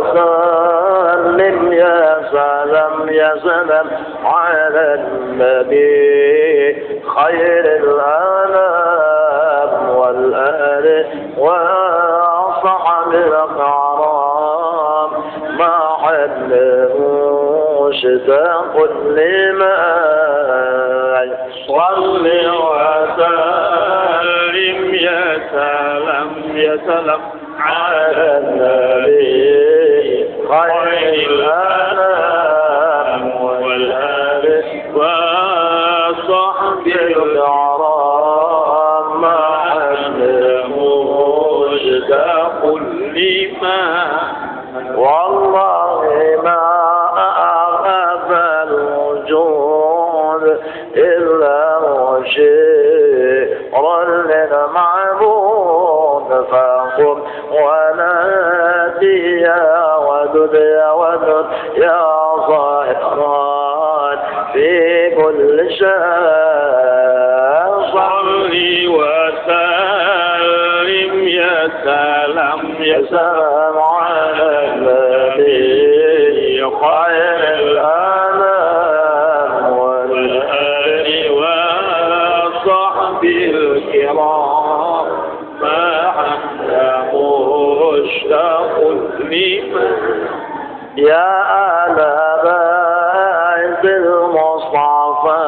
وسلم يا سلام يا سلام على النبي خير الأنام والآل وصحب الكرام مع المشتاق لمن صل وسلم يا سلام يا سلام على النبي خير الأنام والآل وصحب الكرام مع المشتاق لمن والله ما أخاف الوجود إلا شيرا للمعبود فقم ونادي يا ودود يا ودود يا ظاهرا في كل شيء صلي وسلم يا سلام يا سلام على النبي خير الأنام والآل وصحب الكرام مع مشتاق لمن يا آل بيت المصطفى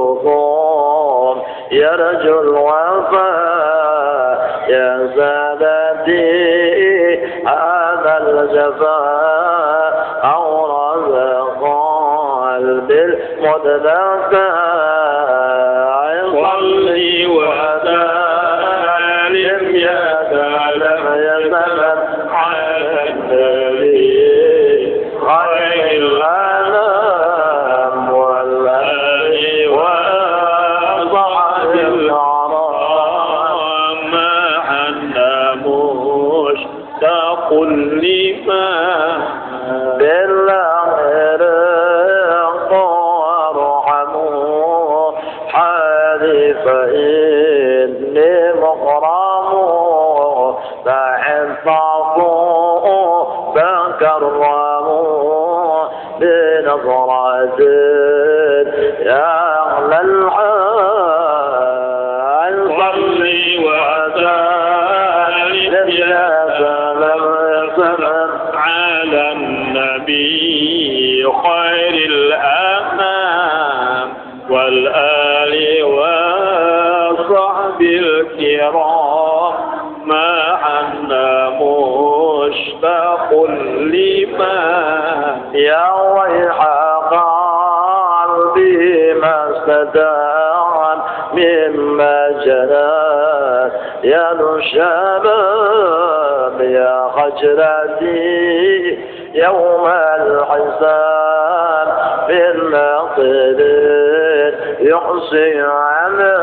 عبيدكم يرجو الوفاء يا سادتي هذا الجفاء أورد قلب المدلكة صلي وسلم يا سلام يا سلام على النبي خير الأنام والآل وصحب الكرام مع مشتاق لمن بالله وارحموا حالي فإني مغرم فاحفظوا فكرموا بنظرة يا أهل الحال صلي وسلم يا سلام سلام على النبي خير الأنام والآل وصحب الكرام معنا مشتاق لمن يا ويح قلبي ما استدان مما جنان يا الشباب يا خجرتي يوم الحساب بالناطرين يحصي على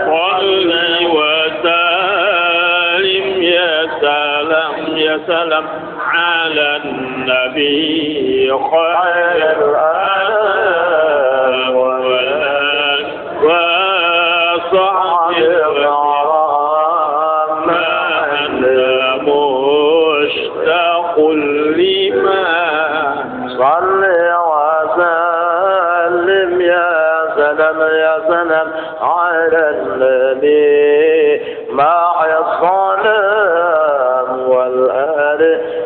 صلي وسلم يا سلام يا سلام على النبي خير الأنام والآل وصحب الكرام معنا مشتاق لمن صلي وسلم يا سلام يا سلام على النبي مع الصلاة والآل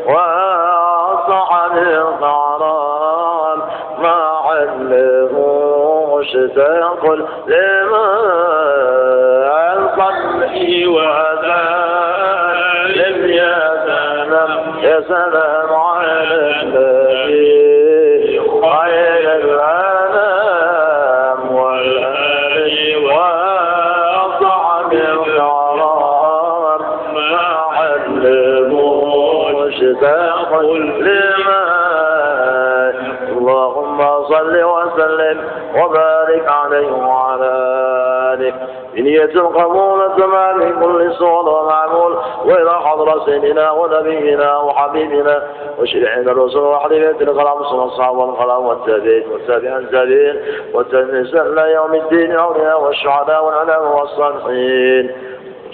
وصحب الكرام مع المشتاق لمن صلي وسلم يا سلام يا سلام على النبي خير الأنام والآل وصحب الكرام مع المشتاق لمن اللهم صل وسلم وبارك عليه وعلى آله بنية القبول تمام كل صور ومعمول وإلى حضرة سيدنا ونبينا وحبيبنا وشريعنا الرسول وحبيبنا الخلاص والصحابة والخلاص والتابعين والتابعين التابعين والتابعين إلى يوم الدين أولياء والشهداء والعلماء والصالحين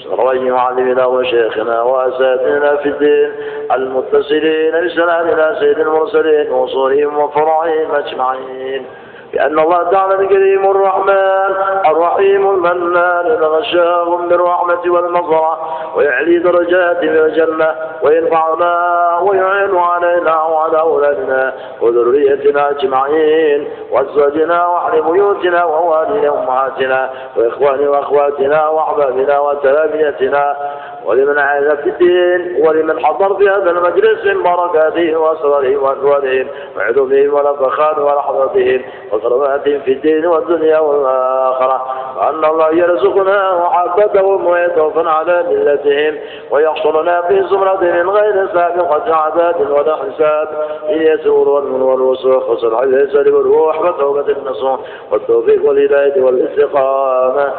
روي معلمنا وشيخنا وأساتذتنا في الدين المتصلين بسلامنا سيد المرسلين وصولهم وفرعهم أجمعين بأن الله تعالى الكريم الرحمن الرحيم المنان غشاهم بالرحمة والمغفرة ويعلي درجاتهم في الجنة وينفعنا ويعين علينا وعلى أولادنا وذريتنا أجمعين وأزواجنا وأهل بيوتنا ووالدنا وأمهاتنا وإخواننا وأخواتنا وأحبابنا وتلامذتنا ولمن عاد في الدين ولمن حضر في هذا المجلس من بركاتهم وأسرارهم وأكوانهم وعلومهم ونفخاتهم ولحظاتهم وكراماتهم في الدين والدنيا والآخرة وأن الله يرزقنا محبتهم ويتوفنا على ملتهم ويحصلنا في زمرة من غير سابقة عذاب ولا حساب إن يسور والمن والوسوخ وصلح اليسر والروح وتوبة النصوح والتوفيق والهداية والاستقامة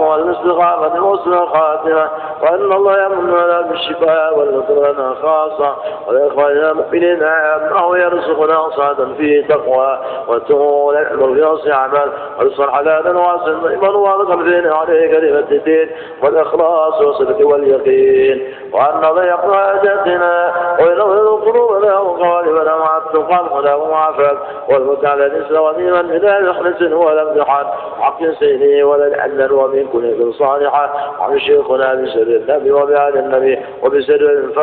وحسن الخاتمة وأن الله يمن لنا بالشفاء والنصر لنا خاصة ولإخواننا المؤمنين عامة يرزقنا صعدا فيه تقوى وطول العمر في نص أعمال ورزقا حلالا واسعا طيبا وارزقا فينا عليه كلمة الدين والإخلاص والصدق واليقين وأن الله يقضي حاجاتنا وينظر قلوبنا وقوالبنا مع التقى والهدى والعفاف والمتع على الإسلام وديما بلا يخلص ولا امتحان حق سينه ولا الحلال ومن كل صالحة عن شيخنا بسر النبي وبعد النبي وبسر الفاتحة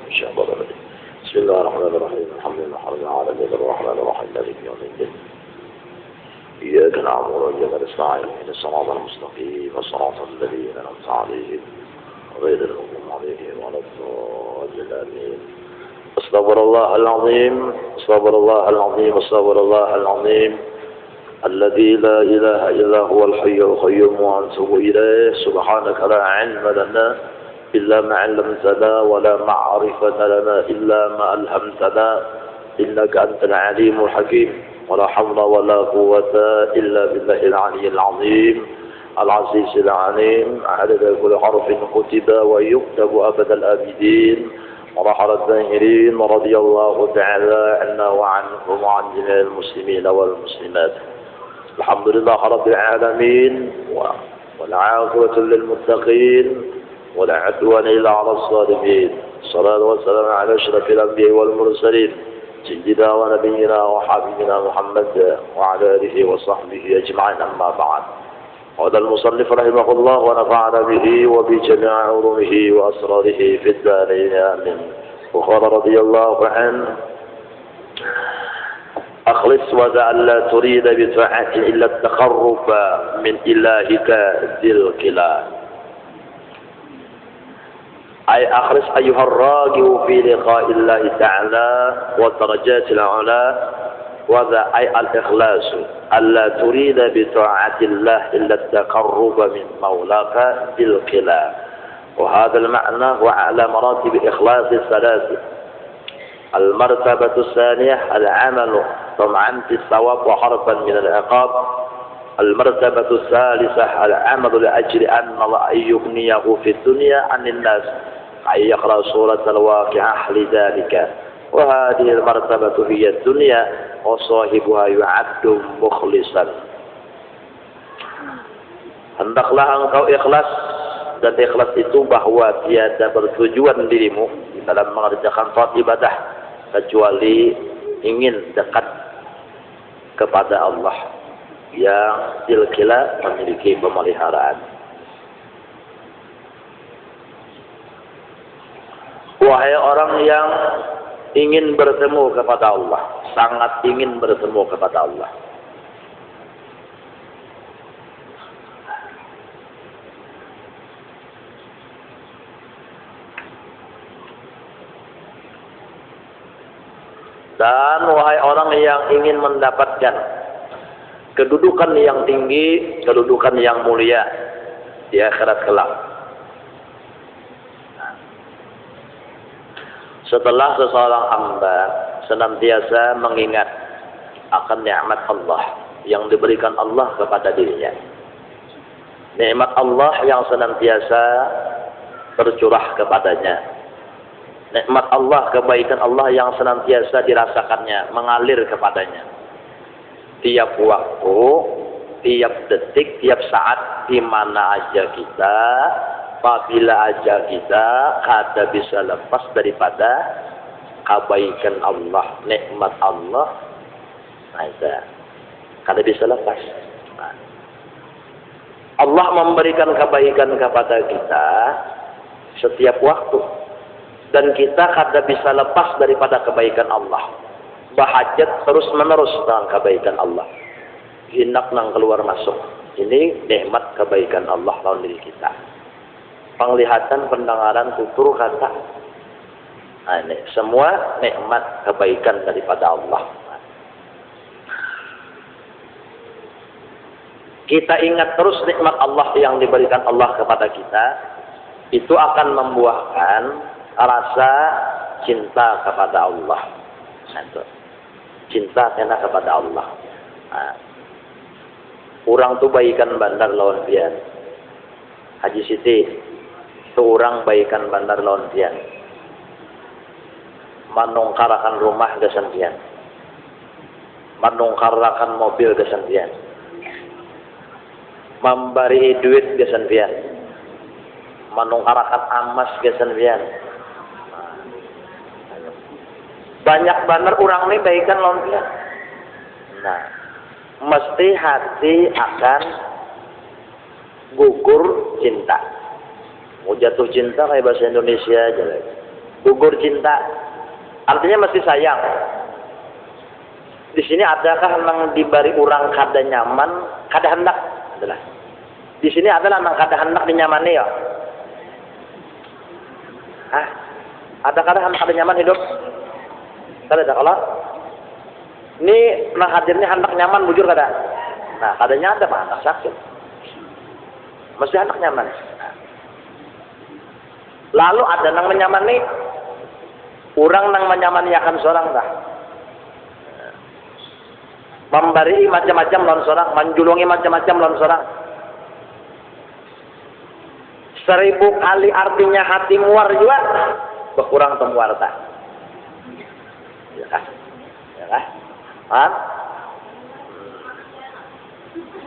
إن شاء الله. بسم الله الرحمن الرحيم الحمد لله رب العالمين الرحمن الرحيم مالك يوم الدين إياك نعبد وإياك نستعين اهدنا الصراط المستقيم صراط الذين أنعمت عليهم غير المغضوب عليهم ولا الضالين. استغفر الله العظيم استغفر الله العظيم استغفر الله العظيم الذي لا إله إلا هو الحي القيوم وأتوب إليه. سبحانك لا علم لنا إلا ما علمتنا ولا معرفة لنا إلا ما ألهمتنا إنك أنت العليم الحكيم ولا حول ولا قوة إلا بالله العلي العظيم العزيز العليم عدد كل حرف كتب ويكتب أبد الآبدين ورحل الظاهرين رضي الله تعالى عنا وعنكم وعن جميع المسلمين والمسلمات. الحمد لله رب العالمين والعاقبة للمتقين ولا عدوان إلا على الظالمين. الصلاة والسلام على أشرف الأنبياء والمرسلين سيدنا ونبينا وحبيبنا محمد وعلى آله وصحبه أجمعين. أما بعد، قال المصنف رحمه الله ونفعنا به وبجميع علومه وأسراره في الدارين آمين. وقال رضي الله عنه: أخلص ودع لا تريد بطاعة إلا التقرب من إلهك ذي الكلام. أي أخلص أيها الراغب في لقاء الله تعالى والدرجات العلى، وذا أي الإخلاص ألا تريد بطاعة الله إلا التقرب من مولاك ذي الكلام. وهذا المعنى هو على مراتب إخلاص الثلاث. المرتبة الثانية العمل طمعا في الثواب وحرفا من العقاب. المرتبة الثالثة العمل لأجل أن الله يغنيه في الدنيا عن الناس، أي يقرأ سورة الواقعة لذلك. وهذه المرتبة هي الدنيا وصاحبها يعد مخلصا. Hendaklah engkau ikhlas, dan ikhlas itu bahwa tiada bertujuan dirimu dalam mengerjakan suatu ibadah kecuali ingin dekat kepada Allah yang silsilah memiliki pemeliharaan. Wahai orang yang ingin bertemu kepada Allah, sangat ingin bertemu kepada Allah, dan wahai orang yang ingin mendapatkan kedudukan yang tinggi, kedudukan yang mulia di akhirat kelak. Setelah seseorang hamba senantiasa mengingat akan nikmat Allah yang diberikan Allah kepada dirinya, nikmat Allah yang senantiasa tercurah kepadanya, nikmat Allah, kebaikan Allah yang senantiasa dirasakannya, mengalir kepadanya. Tiap waktu tiap detik, tiap saat, di mana aja kita, apabila aja kita kada bisa lepas daripada kebaikan Allah, nikmat Allah. Nah, itu kada bisa lepas. Nah, Allah memberikan kebaikan kepada kita setiap waktu, dan kita kada bisa lepas daripada kebaikan Allah. Bahajat terus menerus dengan kebaikan Allah. Hinak nang keluar masuk. Ini nikmat kebaikan Allah lawan diri kita. Penglihatan, pendengaran, tutur kata. Nah, ini semua nikmat kebaikan daripada Allah. Kita ingat terus nikmat Allah yang diberikan Allah kepada kita, itu akan membuahkan rasa cinta kepada Allah. Nah, cinta kena kepada Allah. Nah, orang tu baikan bandar lawan pian. Haji Siti, tu orang baikan bandar lawan pian. Manungkarakan rumah gesan pian. Manungkarakan mobil gesan pian. Memberi duit gesan pian. Manungkarakan amas gesan pian. Banyak benar orang ini baikan lawan pian. Nah, mesti hati akan gugur cinta. Mau jatuh cinta kayak bahasa Indonesia aja lagi. Gugur cinta, artinya mesti sayang. Di sini adakah nang diberi orang kada nyaman, kada hendak? Adalah. Di sini adalah nang kada hendak dinyamani ya. Hah? Ada kada hendak kada nyaman hidup? Kada ada kalau ini nah hadirnya hendak nyaman bujur kada. Nah, kadanya ada mah anak sakit. Mesti hendak nyaman. Lalu ada nang menyamani, orang nang menyamani akan seorang dah. Memberi macam-macam lawan seorang, menjulungi macam-macam lawan seorang. 1000 kali artinya hati muar juga berkurang temuar tak. Ya kan? Ya kan? Hah?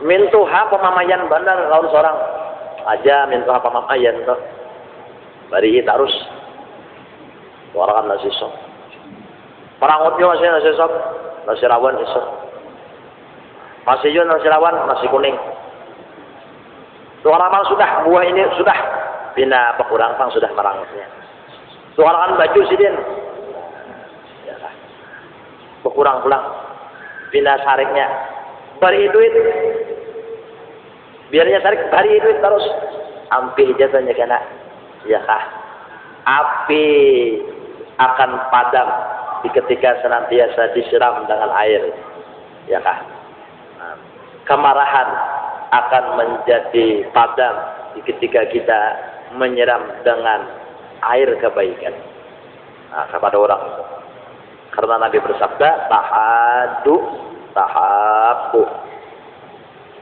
Mintuha pemamayan bandar lawan seorang aja mintuha pemamayan tuh. Bari terus. Warakan nasi sok. Perangutnya masih nasi sok, nasi rawan esok. Masih juga nasi rawan, nasi kuning. Suara mal sudah, buah ini sudah. Bina pekurang pang sudah merangutnya. Suarakan baju sidin. Berkurang pulang bina sariknya bari duit biarnya sarik bari duit terus ampi jatuhnya kena ya kah api akan padam ketika senantiasa disiram dengan air ya kah kemarahan akan menjadi padam ketika kita menyiram dengan air kebaikan kepada orang. Karena Nabi bersabda, tahadu, tahabu.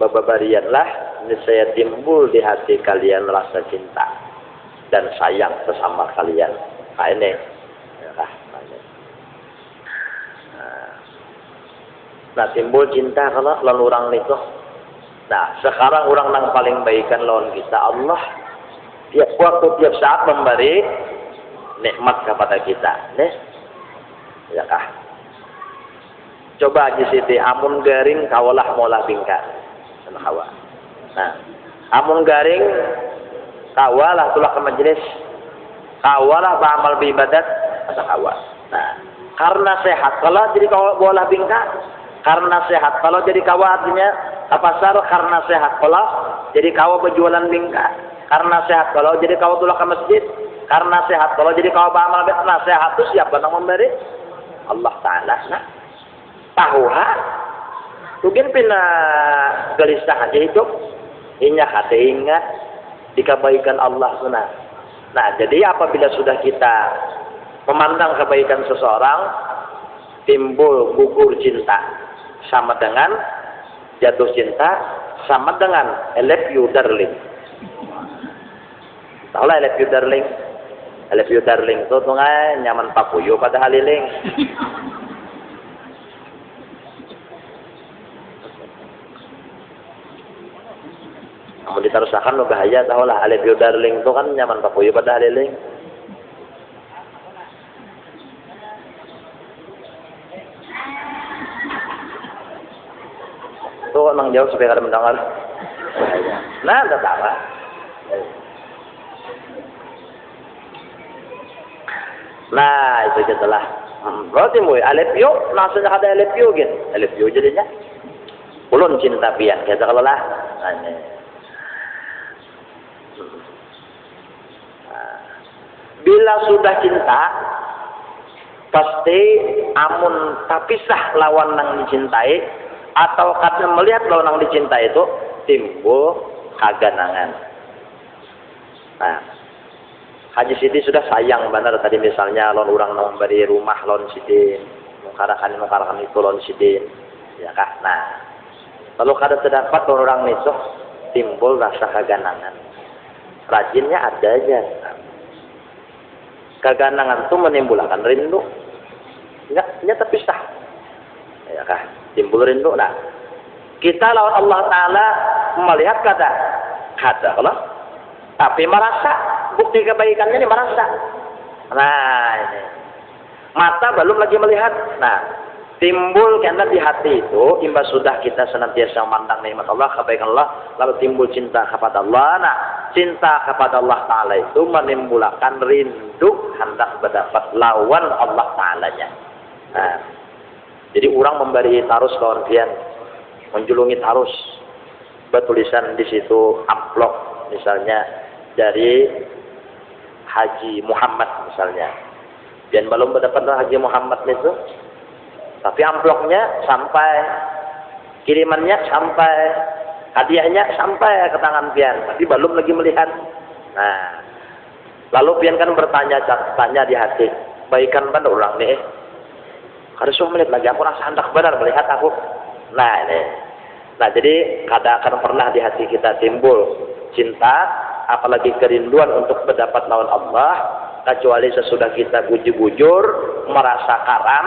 Babarianlah, niscaya timbul di hati kalian rasa cinta dan sayang bersama kalian. Nah ini. Nah timbul cinta kalau lawan orang itu. Nah sekarang orang yang paling baikan lawan kita Allah. Tiap waktu, tiap saat memberi nikmat kepada kita. Nih. Ya kah? Coba Haji Siti, amun garing kawalah molah bingkar. Sama kawa. Nah, amun garing kawalah tulah ke majelis. Kawalah beramal beribadat sama kawa. Nah, karena sehat kalau jadi kawa bolah bingkar. Karena sehat kalau jadi kawa artinya ke pasar. Karena sehat kalau jadi kawa berjualan bingkar. Karena sehat kalau jadi kawa tulah ke masjid. Karena sehat kalau jadi kawa beramal beribadat. Nah, sehat itu siapa yang memberi? Allah Ta'ala nah tahu mungkin pina gelisah aja hidup inyak hati ingat di kebaikan Allah sunah. Nah jadi apabila sudah kita memandang kebaikan seseorang timbul gugur cinta sama dengan jatuh cinta sama dengan I love you darling. Tahu lah I love you darling. I love you darling itu tuh nyaman papuyo pada haliling. ditarusakan lo bahaya tahu lah. I love you darling itu kan nyaman papuyo pada haliling. Tuh nang jauh supaya kada mendengar. Bahaya. Nah, tak apa. Nah, itu jelas. Berarti mui alepio, maksudnya ada alepio gitu. Alepio jadinya. Ulun cinta pian, kata kalau lah. Bila sudah cinta, pasti amun tapisah lawan nang dicintai, atau karena melihat lawan nang dicintai itu timbul kaganangan. Nah, Haji Siti sudah sayang benar tadi misalnya lon orang memberi rumah lon Sidin, mengkarakan itu lon Sidin, ya kah? Nah, lalu kada terdapat lon orang itu timbul rasa kaganangan. Rajinnya ada aja. Kaganangan itu menimbulkan rindu. Enggak terpisah. Ya kah? Timbul rindu. Nah, kita lawan Allah Ta'ala melihat kada Allah, tapi merasa bukti kebaikannya ini merasa. Nah, ini. Mata belum lagi melihat. Nah, timbul karena di hati itu imbas sudah kita senantiasa memandang nikmat Allah, kebaikan Allah, lalu timbul cinta kepada Allah. Nah, cinta kepada Allah Ta'ala itu menimbulkan rindu hendak mendapat lawan Allah Ta'alanya. Nah, jadi orang memberi tarus kawan pian, menjulungi tarus, bertulisan di situ amplop misalnya dari Haji Muhammad misalnya. Dan belum mendapat Haji Muhammad itu, tapi amplopnya sampai, kirimannya sampai, hadiahnya sampai ke tangan pian, tapi belum lagi melihat. Nah, lalu pian kan tanya di hati, baikan benar orang nih. Harus melihat lagi, aku rasa hendak benar melihat aku. Nah ini, nah jadi kadang-kadang pernah di hati kita timbul cinta, apalagi kerinduan untuk mendapat lawan Allah, kecuali sesudah kita bujur-bujur, merasa karam,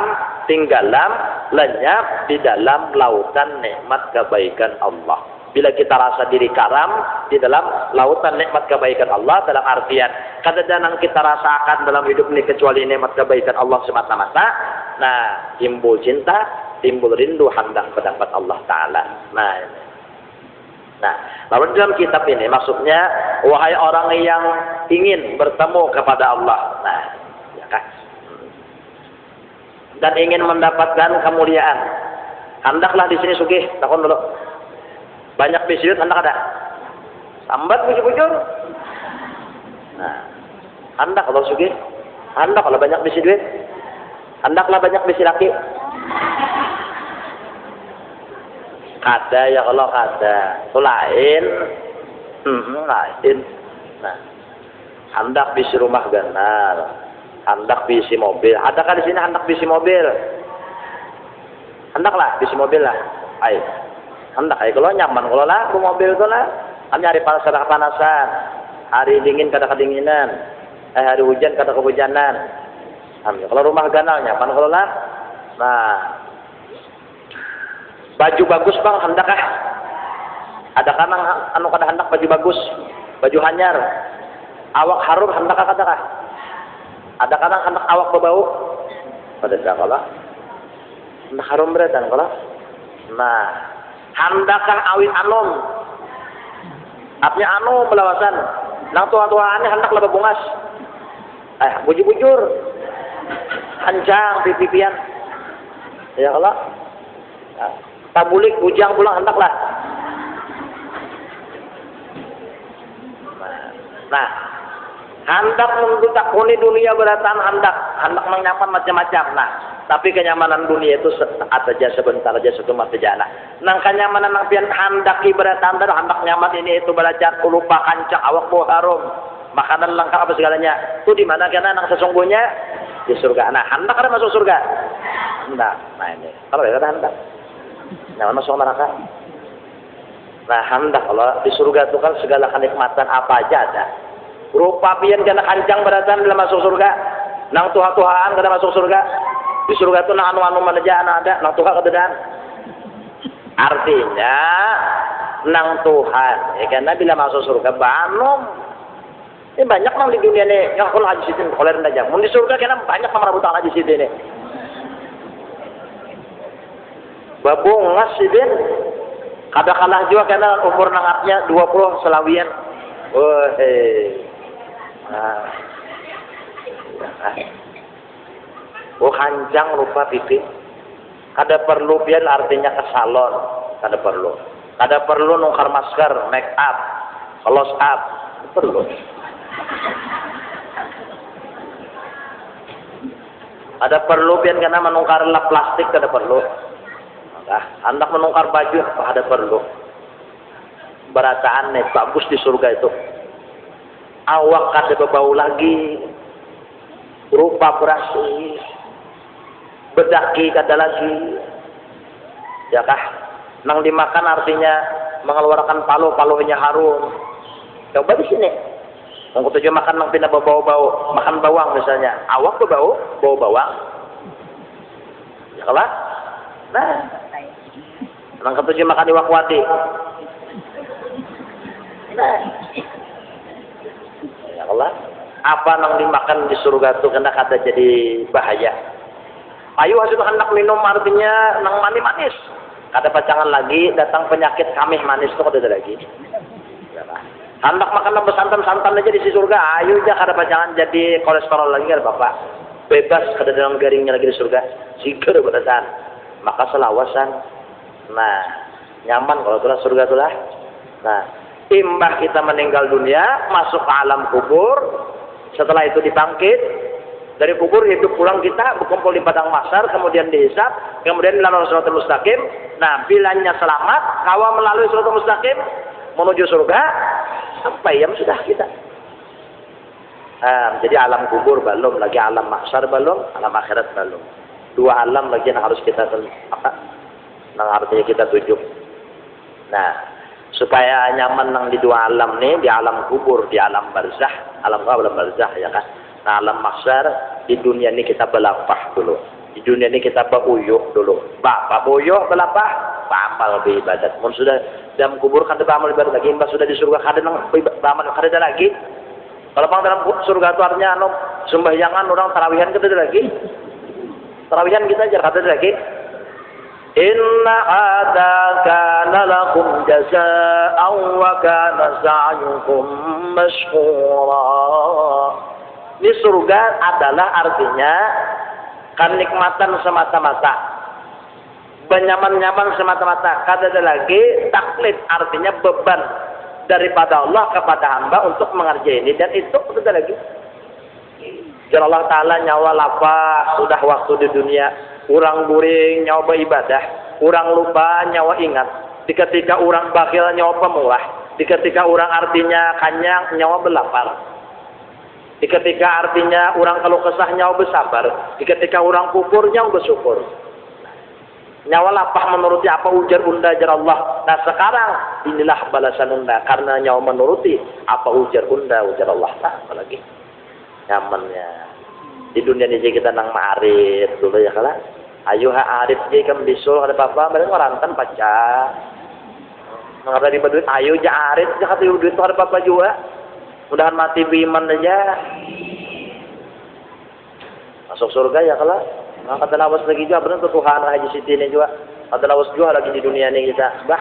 tinggalam, lenyap di dalam lautan nikmat kebaikan Allah. Bila kita rasa diri karam di dalam lautan nikmat kebaikan Allah, dalam artian kadang-kadang kita rasakan dalam hidup ini kecuali nikmat kebaikan Allah semata-mata, nah timbul cinta, timbul rindu hendak mendapat Allah Ta'ala. Nah, lalu dalam kitab ini maksudnya, wahai orang yang ingin bertemu kepada Allah, nah, ya kan? Dan ingin mendapatkan kemuliaan, hendaklah di sini sugih, takon dulu. Banyak bisi duit hendak ada, sambat bujur-bujur. Nah, hendak kalau sugih, hendak kalau banyak bisi duit, hendaklah banyak bisi laki. Kada ya Allah kada, itu lain, lain. Nah, hendak bisi rumah ganar, hendak bisi mobil. Adakah di sini hendak bisi mobil? Hendaklah bisi mobil lah. Ayo, hendak ayo kalau nyaman kalau lah, bu mobil itu lah. Kan nyari panas kada kepanasan, hari dingin kada kedinginan, hari hujan kada kehujanan. Kalau rumah ganar nyaman kalau lah. Nah, baju bagus bang, hendak ah? Ada kan anu kada hendak baju bagus, baju hanyar, awak harum hendak kada kah? Ada kan hendak awak berbau? Pada dah kalau, hendak harum beretan kalau. Nah, hendakkah awit anom? Artinya anu belawasan. Nang tua-tuaannya hendak lebih bungas. Bujur-bujur, hancang pipian. Ya kalau. Tabulik bujang pulang hendaklah. Nah, hendak mendutak kuni dunia beratan hendak menyaman macam-macam. Nah, tapi kenyamanan dunia itu saja sebentar aja satu mata jana. Nang kenyamanan nang pian hendak ibaratan dan hendak nyaman ini itu belajar lupa kancak awak bu harum, makanan lengkap apa segalanya. Itu di mana karena nang sesungguhnya di surga. Nah, hendak ada masuk surga. Nah ini kalau ya hendak. Nyaman masuk neraka. Nah, hendak kalau di surga itu kan segala kenikmatan apa aja ada. Rupa pian kena kancang beratan dalam masuk surga. Nang tuha-tuhaan kada masuk surga. Di surga itu nang anu-anu manaja ada, nang tuha kededan. Artinya nang Tuhan. Ya karena bila masuk surga banom. Ini banyak nang di dunia ini yang kalau haji situ kalau rendah jam. Mau di surga karena banyak sama rebutan haji situ ini. Babungas sih Ben. Kada kalah juga karena umur nangatnya 20 selawian. Oh oh hanjang lupa pipi. Kada perlu pian artinya ke salon. Kada perlu nungkar masker, make up, close up. Perlu. Ada perlu pian karena menungkar lap plastik kada perlu. Nah, anak menungkar baju ada perlu. Berataan nih bagus di surga itu. Awak kada berbau lagi. Rupa berasi. Bedaki kada lagi. Ya kah? Nang dimakan artinya mengeluarkan palu-palunya harum. Coba di sini. Mau tujuan makan nang pindah bau-bau, makan bawang misalnya. Awak bau bawang. Ya kalah? Nah, nang ketujuh makan iwak wati. Nah, ya Allah, apa nang dimakan di surga itu kena kata jadi bahaya. Ayo hasil hendak minum artinya nang manis. Kada pacangan lagi datang penyakit kamih manis itu kada ada lagi. Hendak makan nang santan aja di surga. Ayo aja kada pacangan jadi kolesterol lagi kada bapak. Bebas kada dalam garingnya lagi di surga. Sigar berdasar. Maka selawasan. Nah, nyaman kalau itulah surga itulah. Nah, imbah kita meninggal dunia, masuk ke alam kubur, setelah itu dibangkit, dari kubur hidup pulang kita, berkumpul di padang mahsyar, kemudian dihisab, kemudian melalui siratal mustaqim. Nah, bilanya selamat, kawal melalui siratal mustaqim, menuju surga, sampai jam sudah kita. Jadi alam kubur belum, lagi alam mahsyar belum, alam akhirat belum. Dua alam lagi yang harus kita nang artinya kita tuju. Nah, supaya nyaman nang di dua alam nih, di alam kubur, di alam barzah, alam barzah ya kan. Nah, alam mahsyar di dunia ini kita belapah dulu. Di dunia ini kita beuyuh dulu. Bapak beuyuh belapah, amal beribadat. Mun sudah dalam kubur kan ada amal ibadat lagi, mbak sudah di surga kada nang amal kada lagi. Kalau bang dalam surga itu artinya anu sembahyangan orang tarawihan kada lagi. Tarawihan kita aja kada lagi. Inna hadza kana lakum jazaa'an wa kana sa'yukum mashkura. Ini surga adalah artinya kenikmatan semata-mata. Benyaman-nyaman semata-mata. Kada ada lagi taklif artinya beban daripada Allah kepada hamba untuk mengerjakan ini dan itu tidak lagi. Jadi Allah Ta'ala nyawa lapah sudah waktu di dunia. Orang guring nyawa ibadah, orang lupa nyawa ingat. Di ketika orang bakil nyawa pemurah, di ketika orang artinya kanyang nyawa belapar. Di ketika artinya orang kalau kesah nyawa bersabar, di ketika orang kufur nyawa bersyukur. Nyawa lapah menuruti apa ujar unda ajar Allah. Nah sekarang inilah balasan unda karena nyawa menuruti apa ujar unda ujar Allah. Nah, apalagi nyamannya di dunia ini kita nang ma'arif dulu ya kalah. Ayo arif je kam bisul ada apa mereka ngorantan paca. Mengapa di duit ayo ja arif ja kata duit ada apa juga. Mudahan mati beriman aja. Masuk surga ya kalah. Nah, kata lawas lagi juga benar Tuhan haji siti ini juga. Kata lawas juga lagi di dunia ini kita. Bah.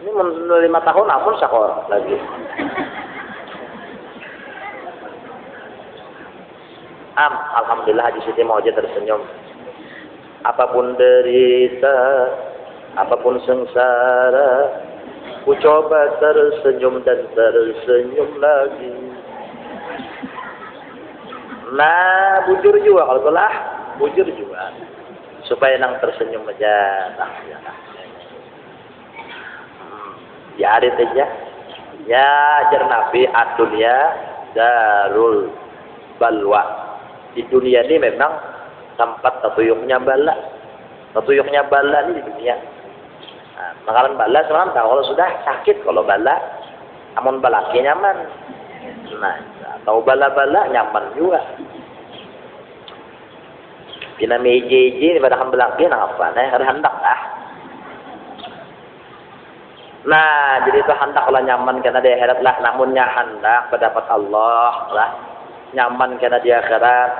Ini 5 tahun namun sakor lagi. Alhamdulillah haji siti mau aja tersenyum. Apapun derita, apapun sengsara, ku coba tersenyum dan tersenyum lagi. Nah, bujur juga kalau telah, bujur juga. Supaya nang tersenyum aja. Nah, ya. Ya ada aja. Ya jar Nabi ad-dunya darul balwa. Di dunia ini memang tempat tatuyuknya bala. Tatuyuknya bala ini di dunia. Nah, makanan bala sekarang tahu kalau sudah sakit kalau bala, amun balaki nyaman. Nah, atau bala-bala nyaman juga. Pina mejeje pada kan belaki nang apa? Nah, hendak ah. Nah, jadi itu hendaklah nyaman karena di akhirat lah, namunnya hendak mendapat Allah lah. Nyaman karena di akhirat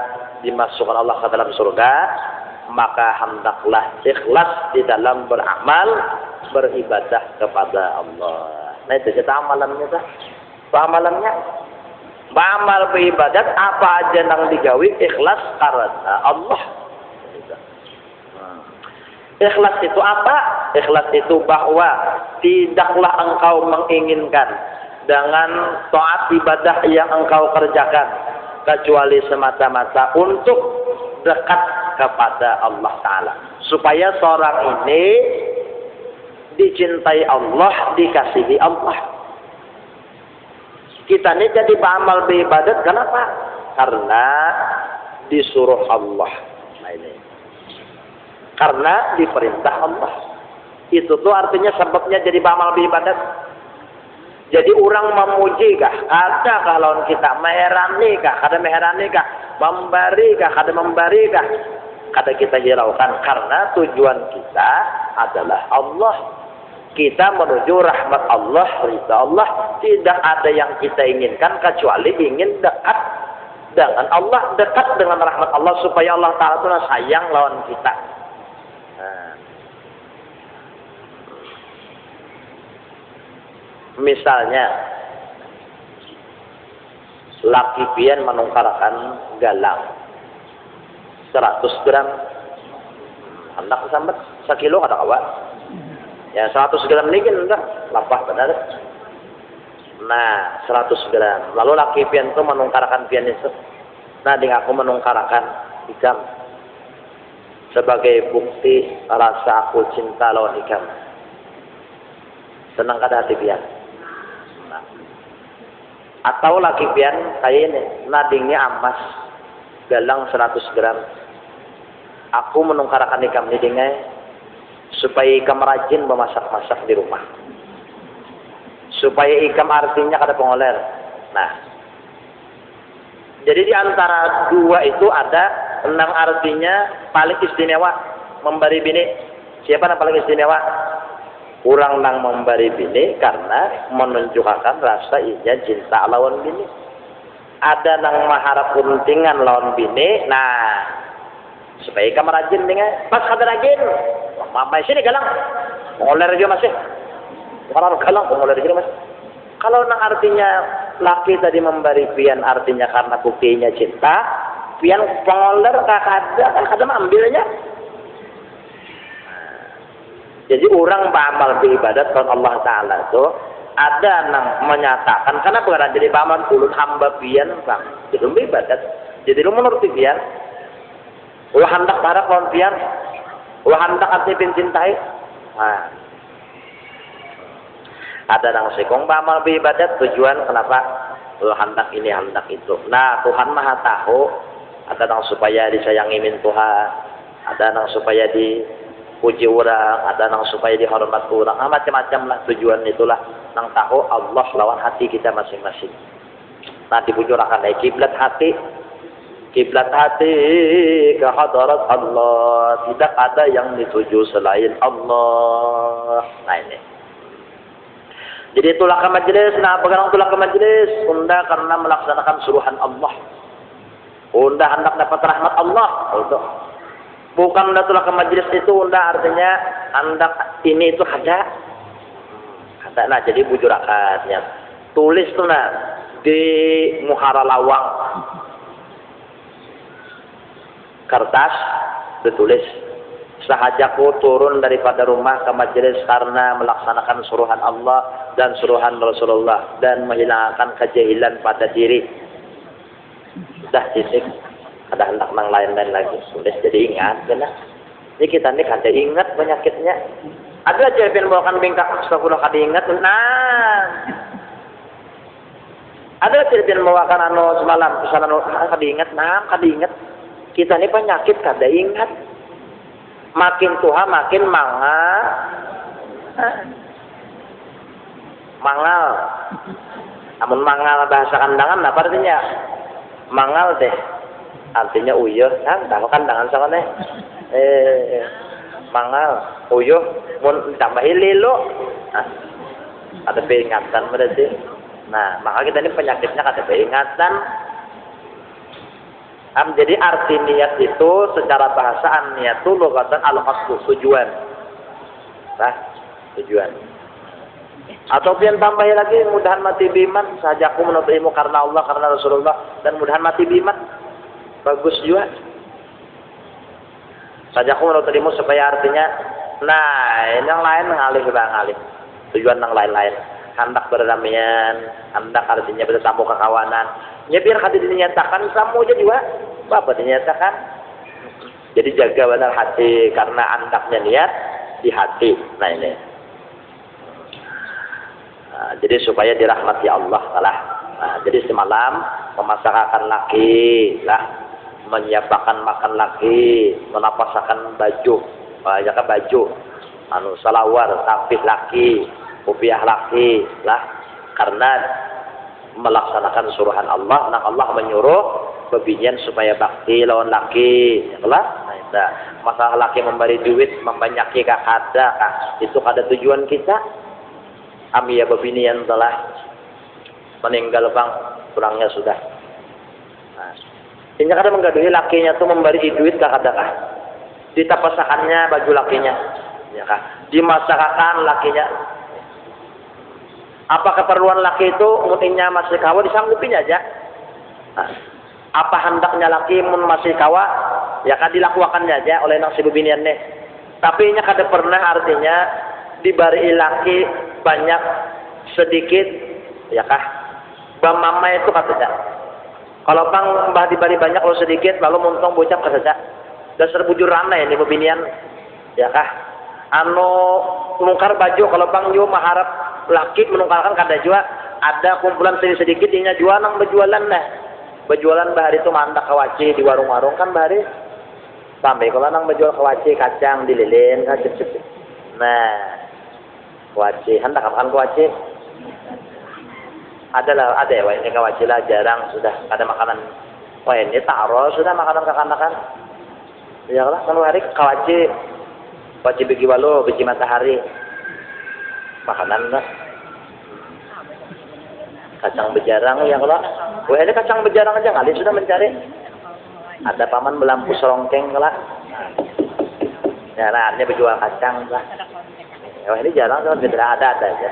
dimasukkan Allah ke dalam surga, maka hendaklah ikhlas di dalam beramal, beribadah kepada Allah. Nah, itu kita amalannya dah. Amalannya beramal beribadat apa aja nang digawi ikhlas karena Allah. Ikhlas itu apa? Ikhlas itu bahwa tidaklah engkau menginginkan dengan taat ibadah yang engkau kerjakan kecuali semata-mata untuk dekat kepada Allah Ta'ala. Supaya seorang ini dicintai Allah, dikasihi Allah. Kita ini jadi beramal beribadat, kenapa? Karena disuruh Allah. Nah ini. Karena diperintah Allah. Itu tuh artinya sebabnya jadi beramal beribadat. Jadi orang memuji kah? Adakah lawan kita? Meherani kah? Kada meherani kah? Memberi kah? Kada memberi kah? Kada kita hiraukan. Karena tujuan kita adalah Allah. Kita menuju rahmat Allah, ridha Allah. Tidak ada yang kita inginkan kecuali ingin dekat dengan Allah, dekat dengan rahmat Allah supaya Allah Ta'ala itu sayang lawan kita. Nah. Misalnya laki pian menungkarkan galang 100 gram, hendak sambat 1 kilo kada kawan. Ya 100 gram ini kan udah lapah benar. Nah 100 gram. Lalu laki pian itu menungkarkan pian itu. Nah dengan aku menungkarkan ikam sebagai bukti rasa aku cinta lawan ikam. Senang kada hati pian. Nah. Atau laki pian kayak ini, nadingnya emas galang 100 gram. Aku menungkarkan ikam nadingnya supaya ikam rajin memasak-masak di rumah. Supaya ikam artinya kada pengoler. Nah, jadi di antara dua itu ada yang artinya paling istimewa memberi bini. Siapa yang paling istimewa? Orang nang memberi bini karena menunjukkan rasa inya cinta lawan bini. Ada nang mengharap kepentingan lawan bini. Nah, supaya ikam rajin dengan pas kada rajin. Mama sini galang. Pengoler aja masih. Bukan galang, pengoler aja mas. Kalau nang artinya laki tadi memberi pian artinya karena buktinya cinta, pian pengoler kada ambilnya. Jadi orang beramal beribadat kepada Allah Ta'ala itu ada nang menyatakan karena bukan jadi beramal ulut hamba pian bang. Jadi beribadat. Jadi lu menurut pian, ulah hendak harap lawan pian. Wah hendak arti pencintai. Nah. Ada nang sekong beramal beribadat tujuan kenapa? Wah hendak ini hendak itu. Nah Tuhan Maha tahu. Ada nang supaya disayangi min Tuhan. Ada nang supaya dipuji orang. Ada nang supaya dihormat orang. Nah, macam-macam lah tujuan itulah. Nang tahu Allah lawan hati kita masing-masing. Nah dibujurakan dari kiblat hati. Kiblat hati ke hadarat Allah, tidak ada yang dituju selain Allah. Nah ini. Jadi itulah ke majelis. Nah pegang itulah ke majelis. Unda karena melaksanakan suruhan Allah. Unda hendak dapat rahmat Allah. Bukan unda itulah ke majelis itu unda artinya hendak ini itu ada. Ada. Nah jadi bujurakannya. Tulis tuh nah di muhara lawang. Kertas ditulis sahajaku turun daripada rumah ke majelis karena melaksanakan suruhan Allah dan suruhan Rasulullah dan menghilangkan kejahilan pada diri. Dah titik. Ada hendak nang lain-lain lagi. Tulis jadi ingat kan. Jadi kita ini kada ingat penyakitnya. Ada aja yang membawakan bengkak astagfirullah kada ingat. Nah. Ada aja yang membawakan semalam kesalahan kada ingat. Nah, kada ingat. Kita ini penyakit kada ingat. Makin tua makin mangal. Mangal. Namun mangal bahasa kandangan apa artinya? Mangal deh. Artinya uyuh. Kan tahu kandangan sama nih. Mangal, uyuh, mun tambahin lilo. Nah, Ada peringatan berarti. Nah, maka kita ini penyakitnya ada peringatan. Jadi arti niat itu secara bahasa niat itu lugatan al-qasdu, tujuan. Nah, tujuan. Atau pian tambahin lagi mudahan mati biman, saja aku menuntut ilmu karena Allah, karena Rasulullah, dan mudahan mati biman. Bagus juga. Saja aku menuntut ilmu supaya artinya, nah yang lain ngalih kita ngalih. Tujuan yang lain-lain. Hendak berdamaian, hendak artinya bersambung kekawanan. Ya biar hati dinyatakan sama aja juga. Apa dinyatakan? Jadi jaga benar hati karena hendaknya niat di hati. Nah ini. Nah, jadi supaya dirahmati Allah lah. Nah, jadi semalam memasakkan laki lah, menyiapkan makan laki, menapasakan baju, banyak baju, salawar, tapih laki, kopiah laki lah, karena melaksanakan suruhan Allah. Nah Allah menyuruh bebinian supaya bakti lawan laki, lah. Nah, masalah laki memberi duit, membanyaki kada, itu kada tujuan kita. Ami ya bebinian telah meninggal bang, kurangnya sudah. Nah, ini kada menggaduhi lakinya tuh memberi duit kada, ditapasakannya baju lakinya, ya kah? Dimasakkan lakinya. Apa keperluan laki itu mutinya masih kawa disanggupinya aja. Nah, apa hendaknya laki mun masih kawa ya kan dilakukannya aja oleh nang si bebiniannya. Tapi nya kada pernah artinya dibari laki banyak sedikit ya kah? Bamama itu kata. Kalau bang mbah dibari banyak kalau sedikit lalu muntong bocap kata. Dasar bujur ranai ini bebinian ya kah? Menungkar baju kalau bang yo maharap laki menungkarkan kada jua ada kumpulan sedikit nya jual nang berjualan nah berjualan bahari itu mandak kawaci di warung-warung kan bahari sampai kalau nang berjual kawaci kacang dililin kacang nah kawaci hendak makan kawaci ada ya ini kawaci lah jarang sudah ada makanan ini taruh sudah makanan kekanakan ya lah kalau hari kawaci biji walu biji matahari makanan lah kacang bejarang ya kalau ini kacang bejarang aja kali sudah mencari ada paman belampu serongkeng lah ya nah ini berjual kacang lah ini jarang tuh tidak ada aja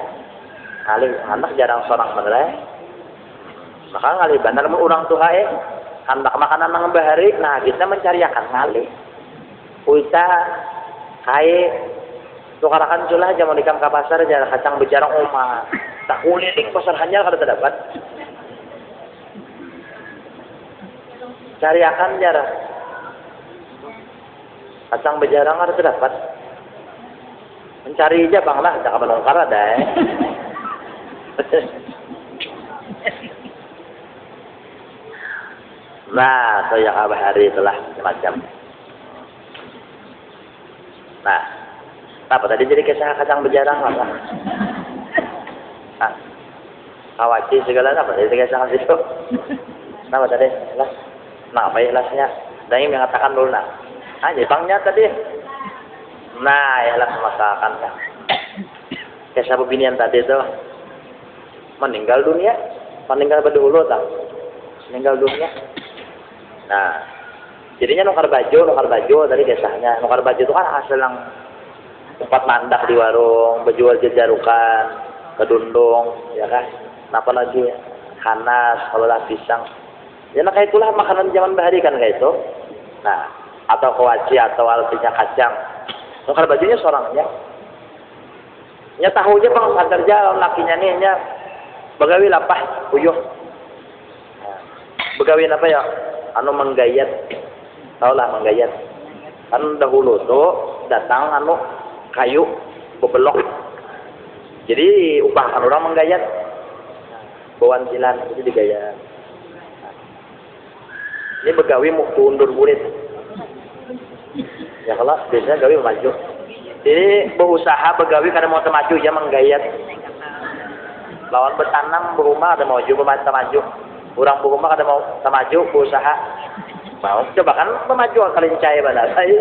kali anak jarang seorang bener maka kali benar orang tua hendak makanan nang bahari nah kita mencari akan kali kuita kai tukarakan sulah aja mau dikam ke pasar aja kacang bejarang oma tak kuliling pasar hanya kada terdapat cari akan jarang kacang bejarang kada terdapat mencari aja bang lah tak menungkar ada nah saya kabar hari telah macam nah apa tadi jadi kisah kacang bejarang apa? Ah, kawaci segala apa tadi kisah itu? Apa tadi? Las, nah apa ya lasnya? Dan yang mengatakan dulu nak, Jepangnya tadi. Nah, ya las masakan kan. Kisah bebinian tadi itu meninggal dunia, meninggal berdahulu tak? Meninggal dunia. Nah, jadinya nukar baju tadi kisahnya. Nukar baju itu kan asal yang tempat mandak di warung, berjual jajarukan, kedundung, ya kan? Apa lagi? Hanas, kalau lah pisang. Ya nah kayak itulah makanan zaman bahari kan kayak itu. Nah, atau kawaci atau artinya kacang. Nukar bajunya seorangnya. Nya tahu aja bang saat kerja lakinya nih nya begawi lapah uyuh. Nah, begawi apa ya? Menggayat. Tahu lah menggayat. Kan dahulu tuh datang kayu bebelok jadi upahkan orang menggayat bawaan silan itu digayat ini begawi mau undur murid ya kalau biasanya gawi maju jadi berusaha begawi karena mau maju ya menggayat lawan bertanam berumah ada mau maju orang berumah ada mau maju berusaha mau coba kan maju kalian cahaya pada saya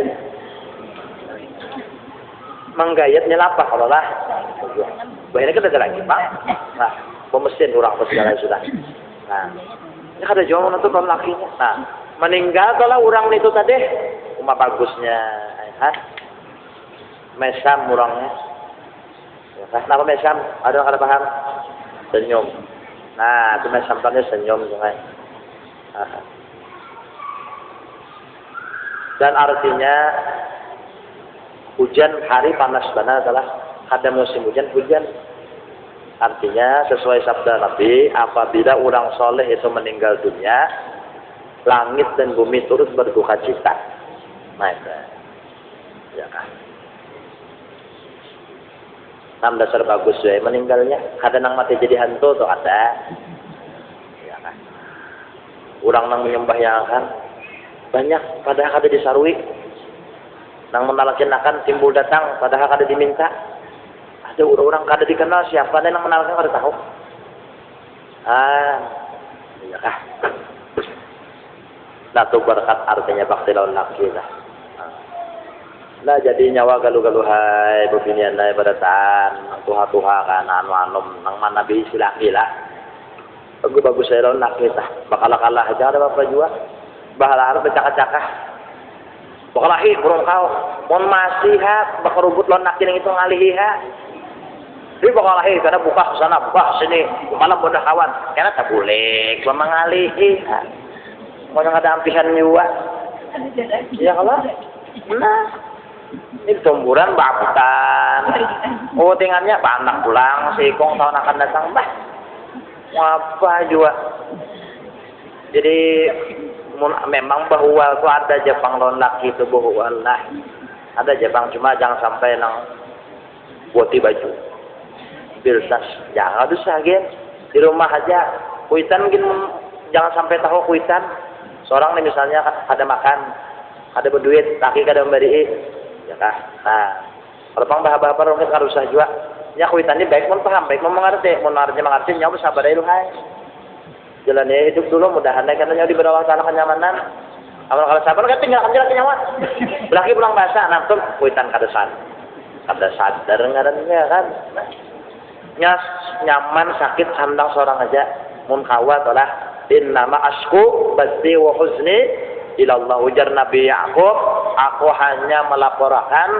menggayatnya apa kalau lah Bayarnya kan ada lagi, Pak. Nah, pemesin orang segala sudah. Nah, ini ada jual untuk tahun lakinya. Nah, meninggal kalau orang itu tadi, rumah bagusnya, kan? Mesam orangnya. Ya, kenapa mesam? Ada yang ada paham? Senyum. Nah, itu mesam tadi senyum, sungai. Nah. Dan artinya hujan hari panas benar adalah ada musim hujan. Artinya sesuai sabda Nabi, apabila orang soleh itu meninggal dunia, langit dan bumi turut berduka cita. Nah, itu. Ya kan. Nam dasar bagus ya meninggalnya. Ada nang mati jadi hantu tuh ada. Ya kan. Orang nang menyembah yang akan banyak padahal kada disarui. Nang menalakin timbul datang padahal kada diminta. Ada orang-orang kada dikenal siapa dan nang menalakin kada tahu. Iya kah? Nah tu berkat artinya bakti lawan laki lah. Nah jadi nyawa galuh-galuhai bebinian lai badataan tuha-tuha kan anu-anum nang mana bi silaki lah. Bagus saya lawan laki tah. Bakal-kalah aja ada apa jua. Bahala harap bercakap-cakap. Bakal lahir burung kau. Mon masih ha bakal rubut lawan laki itu ngalihi ha. Dia bakal lahir karena buka sana buka sini. Malam bodoh kawan. Karena tak boleh cuma ngalihi ha. Mau yang ada ampihan juga. Ya kalau. Nah. Ini tumburan babutan. Oh tinggalnya anak pulang sikong tahun akan datang bah. Apa juga. Jadi memang bahwa itu ada Jepang lawan laki itu bahwa lah. Ada Jepang cuma jangan sampai nang boti baju. Bilsas jangan usah gen. Di rumah aja. Kuitan mungkin jangan sampai tahu kuitan. Seorang nih misalnya ada makan, ada berduit, laki kada memberi. Ya kah? Nah, kalau pang bahaba-bahaba rumit harus usah juga. Ya kuitannya baik pun paham, baik mau mengerti nyawa sabar dulu hai. Jalannya hidup dulu mudahan karena nyawa diberi Allah Ta'ala kenyamanan. Amal kalau sabar kan tinggal jalan nyawa. Belaki pulang basah nafsun kuitan kada sadar ngarannya kan. Nyas nyaman sakit sandang seorang aja mun kawat lah innama asku basti wa huzni ilallah ujar Nabi Ya'qub aku hanya melaporkan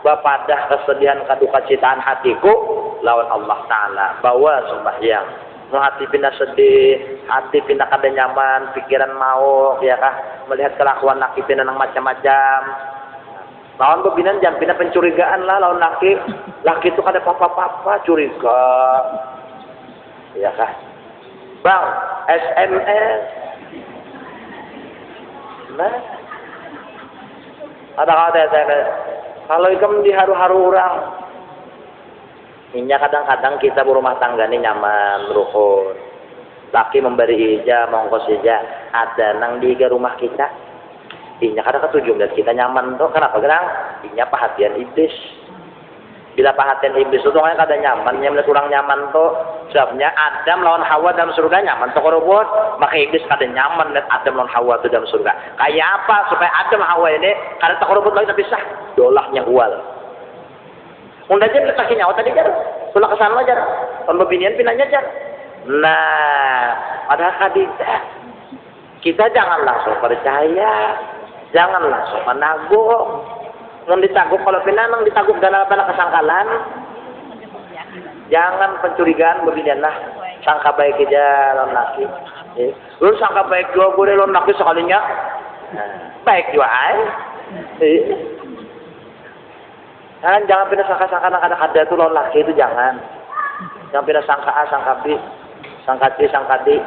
bapadah kesedihan kaduka citaan hatiku lawan Allah Ta'ala bahwa sembahyang hati pindah sedih, hati pindah kada nyaman, pikiran mau, ya kah, melihat kelakuan laki pindah nang macam-macam. Lawan bebinan jangan pindah pencurigaan lah lawan laki itu kada apa-apa curiga, ya kah. Bang, SMS, nah, ada SMS. Kalau ikam diharu-haru orang. Inya kadang-kadang kita berumah tangga ini nyaman, rukun. Laki memberi ija, mongkos ija. Ada nang di rumah kita. Inya kadang ketujuh dan kita nyaman tuh. Kenapa gerang? Inya perhatian iblis. Bila perhatian iblis itu kan kada nyaman, yang kurang nyaman tuh. Sebabnya Adam lawan Hawa dalam surga nyaman tuh korobot. Maka iblis kada nyaman dan Adam lawan Hawa tuh dalam surga. Kayak apa supaya Adam Hawa ini kada tak korobot lagi terpisah. Dolahnya ual. Unda aja kaki nyawa tadi jar, sulah kesana jar, pembinian pinanya jar. Nah, padahal kadita kita jangan langsung percaya, jangan langsung menaguk. Nang ditaguk kalau pinang nang ditaguk dalam kesangkalan, jangan pencurigaan bebinian lah. Sangka baik aja lawan laki. Lu sangka baik juga boleh lawan laki sekalinya, baik juga ay. Jangan pindah sangka-sangka anak-anak ada tuh lawan laki itu jangan. Jangan pindah sangka A, sangka B, sangka C, sangka D.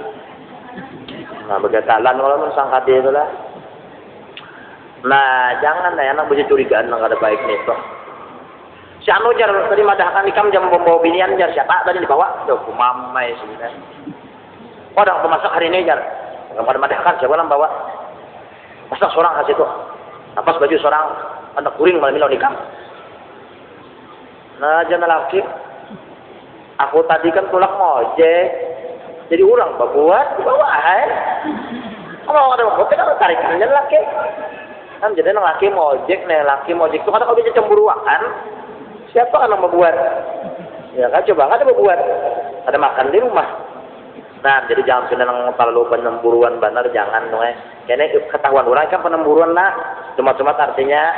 Nah, begatalan kalau sangka D itu lah. Nah, jangan lah anak bisa curigaan nang ada baik nih tuh. Si anu jar tadi madahkan ikam jam membawa binian jar siapa tadi dibawa? Tuh, kumamai sebenarnya. Oh, dah pemasak hari ini jar. Pada madahkan siapa yang bawa? Masak seorang kasih tuh. Apa baju seorang anak kuring malam ini nikah. Nah, jangan laki. Aku tadi kan tulak ngojek. Jadi orang buat bawa hai. Kalau ada ngojek kan tarikannya laki. Kan jadi laki ngojek nih, laki ngojek itu kan kalau bisa cemburuan. Siapa kan yang membuat? Ya kan coba kan ada berbuat. Ada makan di rumah. Nah, jadi jangan senang terlalu penemburuan benar jangan noe. Kene ketahuan orang kan penemburuan lah. Cuma-cuma artinya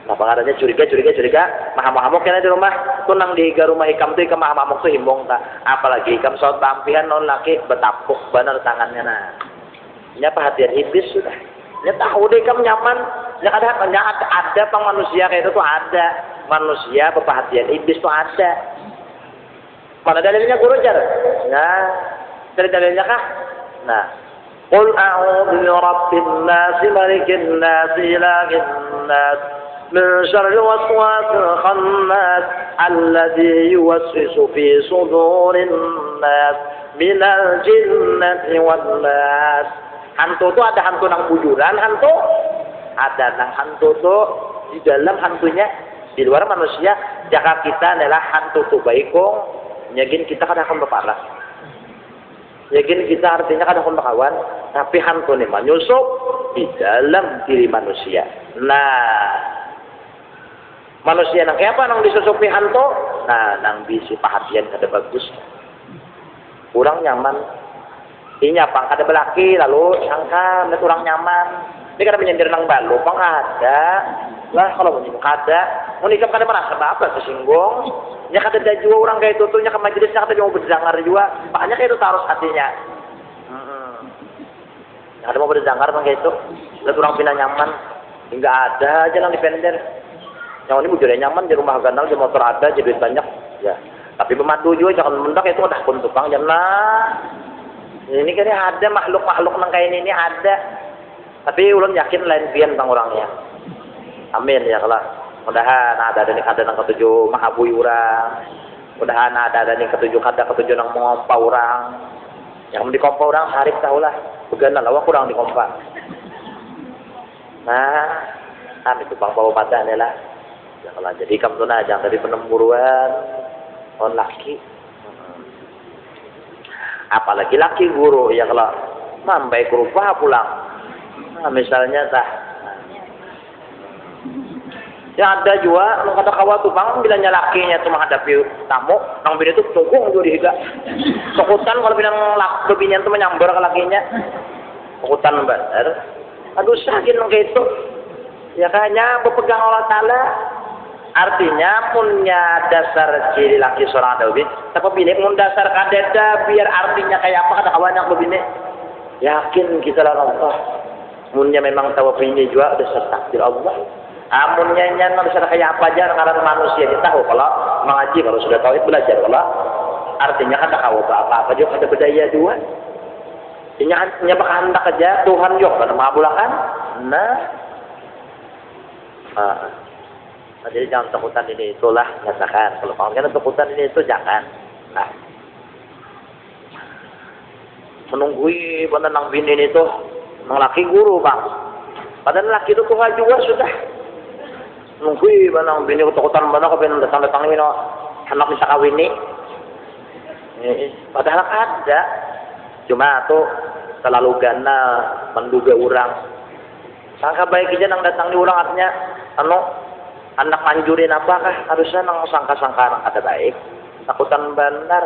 apa katanya curiga mahamuk kena di rumah tunang di rumah hikam tuh ikam mahamuk tuh himbong tak apalagi hikam soal tampihan non laki betapuk benar tangannya nah nya perhatian iblis sudah nya tahu deh kamu nyaman nya ada pang manusia kayak itu tuh ada manusia perhatian iblis tuh ada mana dalilnya guru jar nah dari dalilnya kah nah Qul a'udzu bi rabbin nas malikin nas ilahin nas من شر الوسواس الخناس الذي يوسوس في صدور الناس من الجنة والناس. Hantu itu ada hantu nang bujuran, hantu ada nang hantu itu di dalam hantunya di luar manusia. Jaka kita adalah hantu tu baikong, nyagin kita kada akan berparah. Nyagin kita artinya kada akan berkawan, tapi hantu ini menyusup di dalam diri manusia. Nah, manusia nang kayak apa nang disusupi hantu nah nang bisi perhatian kada bagus kurang nyaman ini apa kada belaki lalu sangka net kurang nyaman ini kada menyindir nang balu pang ada lah kalau menyinggung kada menikah kada merasa apa kesinggung nya kada ada juga orang kayak itu tuh nya ke majelisnya kada mau berdengar juga makanya kayak itu harus hatinya kada mau berdengar bang kayak itu lihat orang pindah nyaman hingga ada aja nang dipender yang ini bujurnya nyaman di rumah ganal di motor ada jadi duit banyak ya tapi pemadu juga jangan mendak itu udah pun tukang nah ini kan ada makhluk nang kayak ini ada tapi ulun yakin lain pian tentang orangnya amin ya kalau mudahan ada nih kada nang ketujuh mahabui orang mudahan ada nih ketujuh nang mengompa orang yang dikompa orang harik tahulah beganal awak kurang dikompa nah itu bang bawa padanya lah janganlah jadi kamu tuh jangan dari penemburuan on laki apalagi laki guru ya kalau mambai kurupah pulang nah, misalnya ya ada juga nang kata kawan tuh bang bilangnya lakinya tuh menghadapi tamu nang bini tuh tunggung juga dihiga sokutan kalau bilang bebinya tuh menyambar ke lakinya sokutan benar aduh sakit nang kayak itu ya kayaknya berpegang Allah Ta'ala artinya punya dasar ciri laki seorang ada tapi bini mun dasar kadeda biar artinya kayak apa kata kawan yang begini yakin kita lah Allah munnya memang tahu bini juga dasar takdir Allah amunnya nyan dasar kayak apa aja karena manusia dia tahu kalau mengaji kalau sudah tahu itu belajar kalau artinya kata kau apa juga ada berdaya dua nya bakal hendak aja Tuhan yok karena mabulakan nah jadi jangan takutan ini itulah nyatakan kalau kalian takutan ini itu jangan nah menunggui benar nang bini itu nang laki guru bang padahal laki itu Tuhan juga sudah menunggui benar nang bini takutan benar kebenar datang ini anak bisa kawin ini padahal ada cuma tuh terlalu gana menduga orang sangka baik aja nang datang di orang artinya anak manjurin apakah harusnya nang sangka-sangka ada baik takutan benar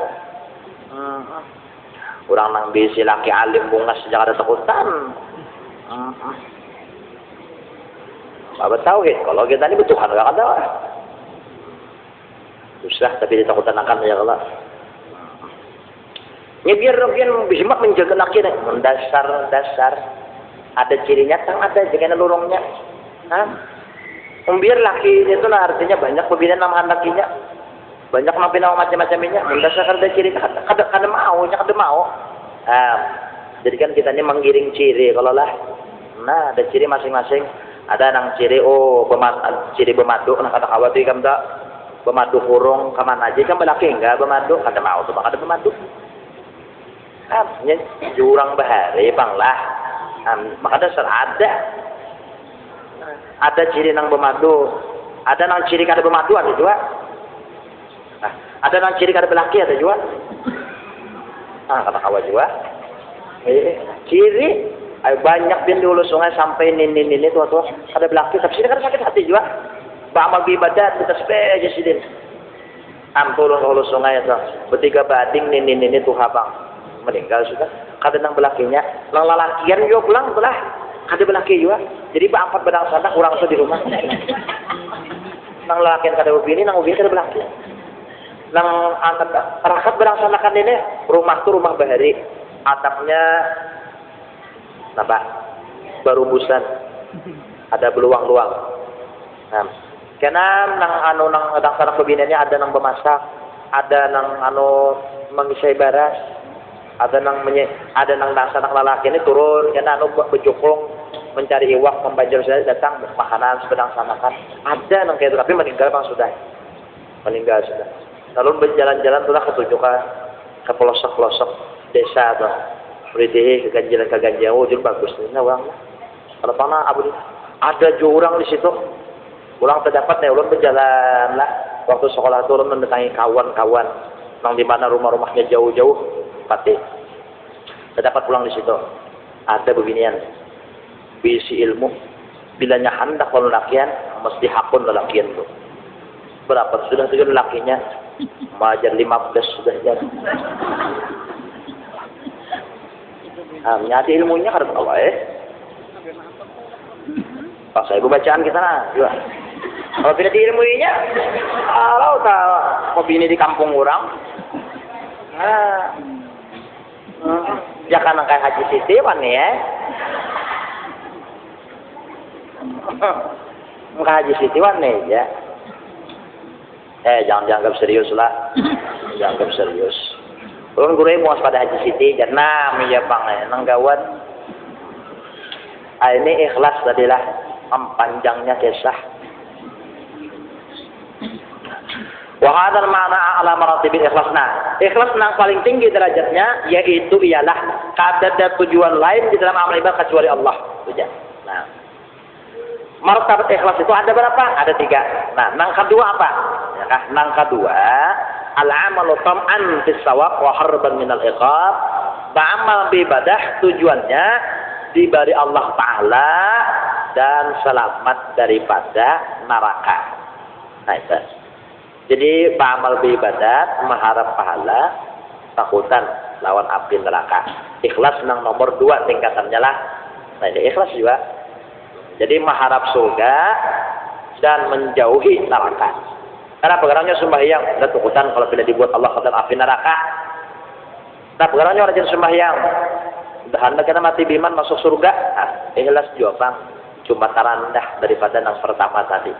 orang nang bisi laki alim bungas sejak ada takutan apa tahu kalau kita ini betuhan gak ada susah tapi ditakutan akan ya kalau ini biar bisa menjaga laki dasar ada cirinya tang ada jangan lorongnya biar laki itu lah artinya banyak pembinaan nama lakinya banyak nama macam-macamnya mendasar ada ciri kada mau jadi kan kita ini menggiring ciri kalau lah nah ada ciri masing-masing ada nang ciri ciri bermadu nah kata kawat itu kan tak bermadu kurung kemana aja kan belaki enggak bermadu kada mau tuh ada bermadu jurang bahari bang lah maka dasar ada ciri nang bermadu ada nang ciri kada bermadu ada juga ada nang ciri kada belaki ada juga kata kawan juga ciri banyak bin dulu sungai sampai ini tuh kada belaki tapi sini kada sakit hati juga beramal ibadat kita sepeda sidin Turun ke hulu sungai itu. Bertiga bading nini tuh habang meninggal sudah. Kada nang belakinya, nang lalakian juga pulang belah. Kada belaki juga. Jadi berempat bedang sana kurang tuh di rumah. Nang lalakian kada ubini, nang ubini kada belaki. Nang angkat rakat bedang sana kan ini rumah tuh rumah bahari. Atapnya apa? Barubusan. Ada beluang-luang. Nah, karena nang sana kebinanya ada nang bemasak, ada nang mengisai baras, ada nang sana lalaki ini turun, karena berjokong mencari iwak, membanjir saja datang makanan sedang samakan. Ada nang kayak itu tapi meninggal sudah. Lalu berjalan-jalan tuh ketujukan ke pelosok-pelosok desa tuh. Beri keganjilan oh jadi bagus nih orang. Kalau mana abu ada jurang di situ. Ulang terdapat nih, ulang berjalan lah. Waktu sekolah turun mendatangi kawan-kawan, nang di mana rumah-rumahnya jauh-jauh, pati. Terdapat pulang di situ. Ada beginian, bisi ilmu. Bilanya hendak kalau lakian, mesti hakun lelakian tuh. Berapa sudah tuh lelakinya? Majar 15 sudah jadi. Nyati ilmunya harus Allah Pas saya bacaan kita juga. Kalau tidak diilmuinya, kalau tak hobi ini di kampung orang, ya kan angkat haji siti mana ya? Angkat haji siti mana ya? Jangan dianggap serius lah, dianggap serius. Kalau guru muas pada haji siti, jangan ya bang, nanggawan. Ini ikhlas tadilah, panjangnya kisah. Wahadar makna ala maratibil ikhlas. Nah, ikhlas yang paling tinggi derajatnya yaitu ialah kada ada tujuan lain di dalam amal ibadah kecuali Allah. Tujuan. Nah, martabat ikhlas itu ada berapa? Ada 3. Nah, nang kedua apa? Ya, nang kedua al-amalu tam'an fis shawab wa harban minal iqab. Beramal ibadah tujuannya diberi Allah Ta'ala dan selamat daripada neraka. Nah, itu. Jadi beramal beribadat, mengharap pahala, takutan lawan api neraka. Ikhlas nang nomor 2 tingkatannya lah. Nah, ini ikhlas juga. Jadi mengharap surga dan menjauhi neraka. Karena pegarangnya sembahyang dan takutan kalau tidak dibuat Allah dan api neraka. Nah, pegarangnya rajin sembahyang. Hendak kita mati biman masuk surga. Nah, ikhlas juga bang. Cuma terendah daripada yang pertama tadi.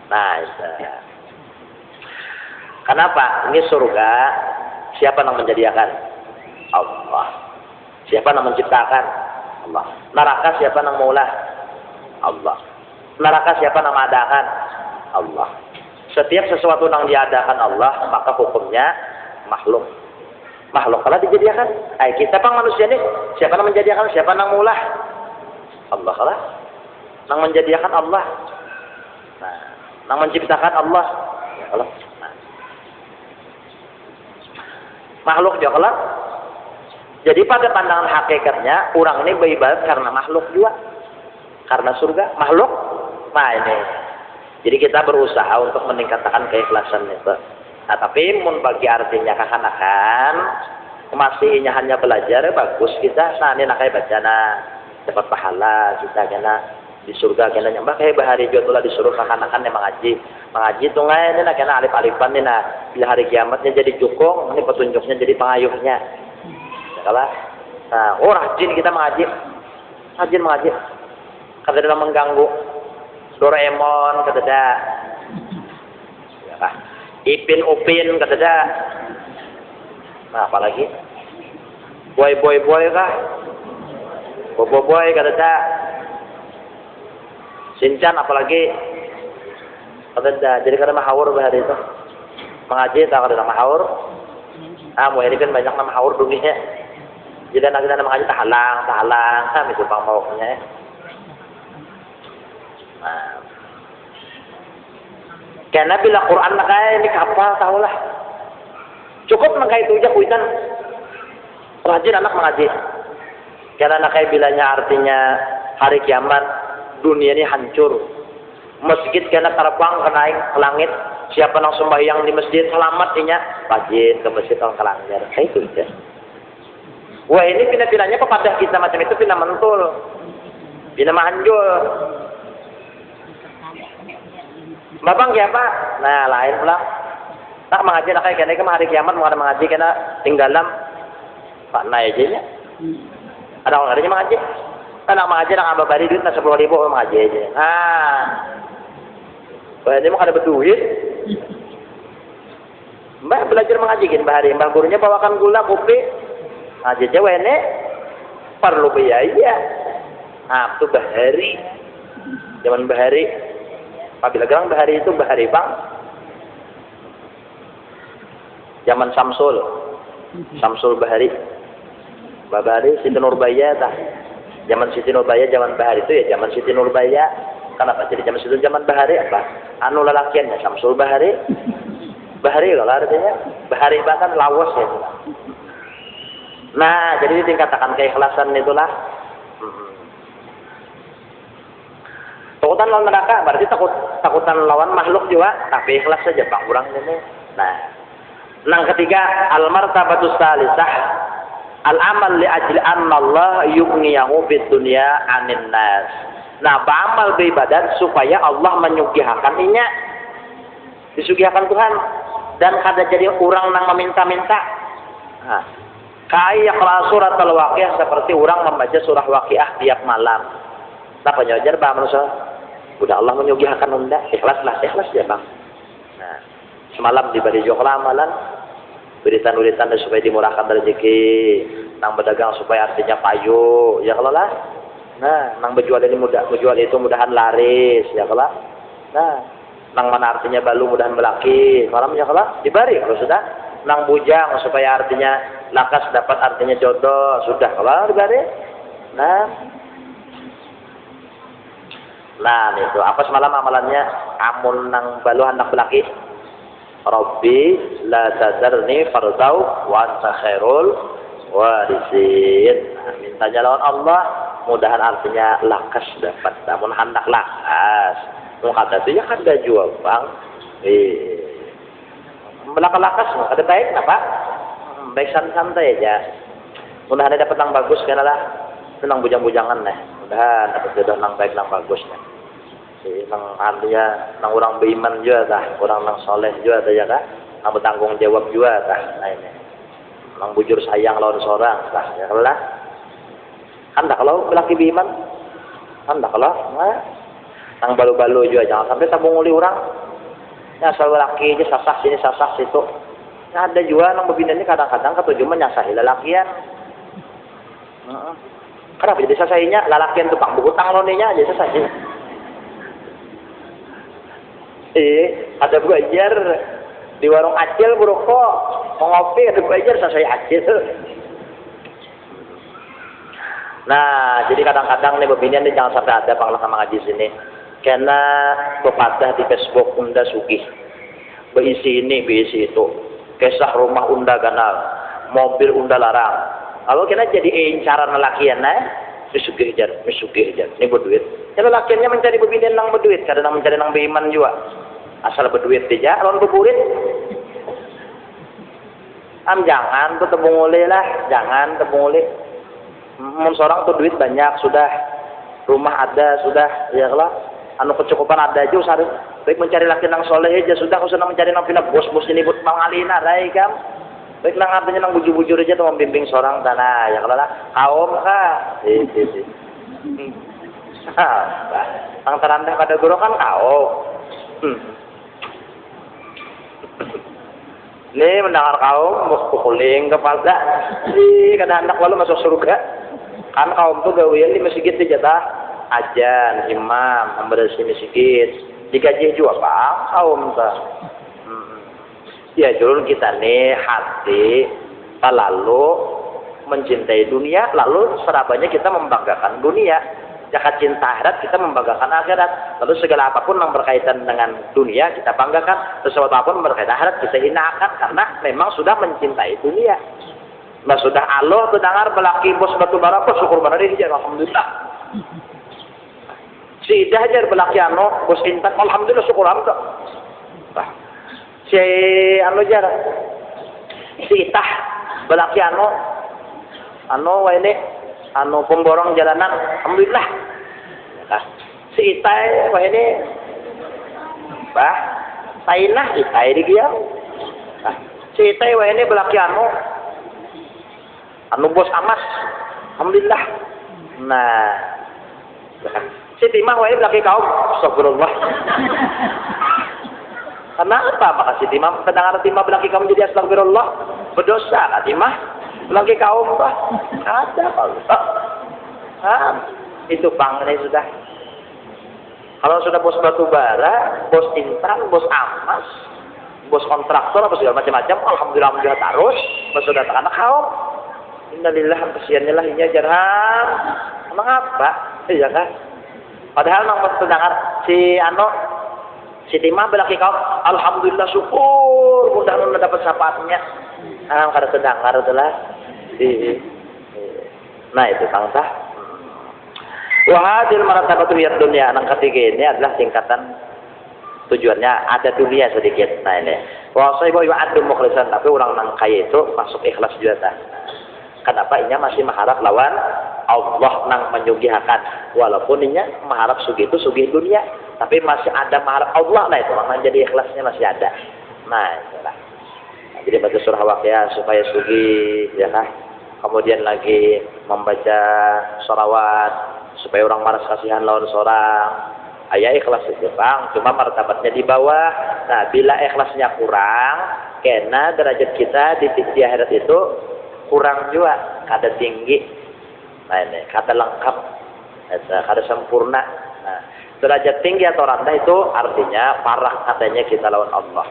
Nah, itu. Kenapa? Ini surga. Siapa yang menjadikan? Allah. Siapa yang menciptakan? Allah. Neraka siapa yang maulah? Allah. Neraka siapa yang mengadakan? Allah. Setiap sesuatu yang diadakan Allah, maka hukumnya makhluk. Makhluk kalau dijadikan. Kita pang manusia ini, siapa yang menjadikan? Siapa yang maulah? Allah lah. Yang menjadikan Allah. Nah, yang menciptakan Allah. Ya Allah. Makhluk juga. Jadi pada pandangan hakikatnya orang ini beribadat karena makhluk juga, karena surga makhluk. Nah ini. Jadi kita berusaha untuk meningkatkan keikhlasan itu. Nah tapi mun bagi artinya kekanakan masihnya hanya belajar bagus kita. Nah ini nakai bacana dapat pahala kita kena di surga kena nyambah kayak bahari jodoh disuruh kekanakan yang mengaji tuh nggak ini nak kena alif-alifan nih nah bila hari kiamatnya jadi jukung ini petunjuknya jadi pengayuhnya kalau nah rajin kita mengaji kada dalam mengganggu Doraemon kada ada Ipin Upin kada ada nah apalagi boy kah boy kada ada Sincan apalagi ada jadi karena mahawur bahari itu mengaji tak ada mahawur mau ini kan banyak nama mahawur dunia jadi anak kita mengaji tahalang itu pang maunya karena bila Quran nak ini kapal tahulah cukup nak itu aja kuitan rajin anak mengaji karena nak bilanya artinya hari kiamat dunia ini hancur Masjid kena terbang ke naik ke langit. Siapa yang sembahyang di masjid selamat inya. Rajin ke masjid orang ke langit. Kayak itu ya. Wah ini pindah-pindahnya kepada kita macam itu pindah mentul. Pindah manjul. Bapak siapa? Nah lain pula. Tak mengaji nak kayak kena hari kiamat mau ada mengaji kena tinggalam. Pak naik aja nya. Ada orang adanya mengaji. Anak mengaji nak ambil bari duit nak 10.000 mengaji aja. Nah. Wah ini mau ada berduit. Mbak belajar mengaji gini Mbak Hari. Mbak gurunya bawakan gula, kopi. Ngaji aja ini perlu biaya. Nah itu Bahari. Zaman Bahari. Apabila bilang Bahari itu Bahari Bang. Zaman Samsul. Samsul Bahari. Mbak Bahari Siti Nurbaya tah. Zaman Siti Nurbaya, zaman Bahari itu ya zaman Siti Nurbaya. Kenapa jadi zaman Siti zaman Bahari apa? Anu lelakiannya Samsul Bahari. Bahari kalau artinya Bahari bahkan lawas ya. Nah, jadi ditingkatkan keikhlasan itulah. Takutan lawan neraka berarti takutan lawan makhluk juga, tapi ikhlas saja Bang kurang ini. Nah, yang ketiga al-martabatus salisah al-amal li ajli anna Allah yughniyahu fid dunya 'anin nas. Nah, beramal beribadat supaya Allah menyugihakan inya. Disugihakan Tuhan dan kada jadi orang nang meminta-minta. Nah, kayak surat al-Waqiah seperti orang membaca surah Waqiah tiap malam. Apa nyajar Bang manusia? Udah Allah menyugihakan unda, ikhlaslah, ikhlas ya Bang. Nah, semalam diberi jokla amalan beritan-beritan supaya dimurahkan rezeki, nang berdagang supaya artinya payu, ya kalau lah. Nah, nang berjual ini mudah, berjual itu mudahan laris, ya kalau. Nah, nang mana artinya balu mudahan melaki, malam ya kalau diberi kalau sudah. Nang bujang supaya artinya lakas dapat artinya jodoh, sudah kalau diberi. Nah itu apa semalam amalannya amun nang balu hendak belaki Rabbi la tazarni fardau wa anta khairul warisin. Nah, mintanya lawan Allah mudahan artinya lakas dapat namun hendak lakas mau kata itu ya kada jual Bang belaka-lakas ada baik apa baik santai aja mudahan dapat yang bagus karena lah nang bujang-bujangan nih mudahan dapat jodoh nang baik nang bagus nih nang artinya nang orang beriman juga dah orang nang soleh juga dah ya kah nang bertanggung jawab juga dah nah ini nang bujur sayang lawan seorang dah ya lah anda kalau lelaki beriman anda kalau nang balu-balu juga jangan sampai tabung uli orang ya asal lelaki aja sasah sini sasah situ nah, ada juga nang berbina ini kadang-kadang ketujuan menyasahi lelakian kenapa jadi sasahinya lelakian tukang berhutang loninya aja sasahinya ada belajar di warung acil berokok mau ngopi ada belajar sasai acil. Nah jadi kadang-kadang nih berbinian nih jangan sampai ada panggilan sama ngaji sini karena pepatah di Facebook unda sugih berisi ini berisi itu kisah rumah unda ganal mobil unda larang kalau kena jadi incaran lelakian misugih jar ini berduit ya lelakiannya mencari berbinian nang berduit kadang mencari nang beriman juga asal berduit aja lawan berburit jangan tuh tebung oleh lah jangan tebung oleh seorang tuh duit banyak sudah rumah ada sudah ya lah anu kecukupan ada aja usah baik mencari laki nang soleh aja sudah usah mencari nang pindah bos-bos ini buat mangalina rai kam baik nang artinya nang bujur-bujur aja tuh membimbing seorang tanah ya kalau lah kaum kah nang teranda pada guru kan kaum ini mendengar kaum pukuling kepala kada hendak lalu masuk surga kan kaum tuh gawian di masjid dijatah ajan imam membersih masjid digaji juga Pak kaum tuh ya jurul kita nih hati lalu mencintai dunia lalu serabanya kita membanggakan dunia jika cinta akhirat kita membanggakan akhirat lalu segala apapun yang berkaitan dengan dunia kita banggakan sesuatu apapun berkaitan akhirat kita hinakan karena memang sudah mencintai dunia nah sudah Allah mendengar belaki bos batu bara syukur benar dia alhamdulillah Si Idah aja belaki anu, bos Intan, alhamdulillah syukur alhamdulillah. Nah, si anu aja, si Itah belaki anu ini, anu pemborong jalanan, alhamdulillah. Nah, si Itah ini, bah, Tainah Itah di dia. Nah, si Itah ini belaki anu bos Amas, alhamdulillah. Nah, si Timah wae belaki kaum, astagfirullah. Kenapa maka si Timah kedengaran Timah belaki kaum jadi astagfirullah? Berdosa kan Timah belaki kaum bah. Ada kalau itu ini sudah. Kalau sudah bos batu bara, bos Intan, bos Amas, bos kontraktor apa segala macam-macam, alhamdulillah terus, bos sudah anak kaum. Innalillah kesiannya lah ini jarang. Emang apa? Iya kan? Padahal nang terdengar si Timah belaki kaum, alhamdulillah syukur, mudah-mudahan dapat syafaatnya. Kada terdengar itulah. Nah itu bangsa. Wahadil martabatul yad dunia. Yang ketiga ini adalah tingkatan tujuannya ada dunia sedikit. Nah ini. Wa sahibu yu'addu mukhlisan, tapi orang nang kaya itu masuk ikhlas juga. Kenapa inya masih mengharap lawan Allah nang menyugihakan, walaupun inya mengharap sugih itu sugih dunia, tapi masih ada mengharap Allah. Nah itu makanya jadi ikhlasnya masih ada. Nah itulah. Nah, jadi baca surah Waqiah supaya sugih, ya kan? Kemudian lagi membaca sholawat supaya orang maras kasihan lawan seorang. Ayah ikhlas itu bang, cuma martabatnya di bawah. Nah bila ikhlasnya kurang, kena derajat kita di akhirat itu kurang juga, kada tinggi. Nah ini kada lengkap, kada sempurna. Nah, derajat tinggi atau rendah itu artinya parah kadanya kita lawan Allah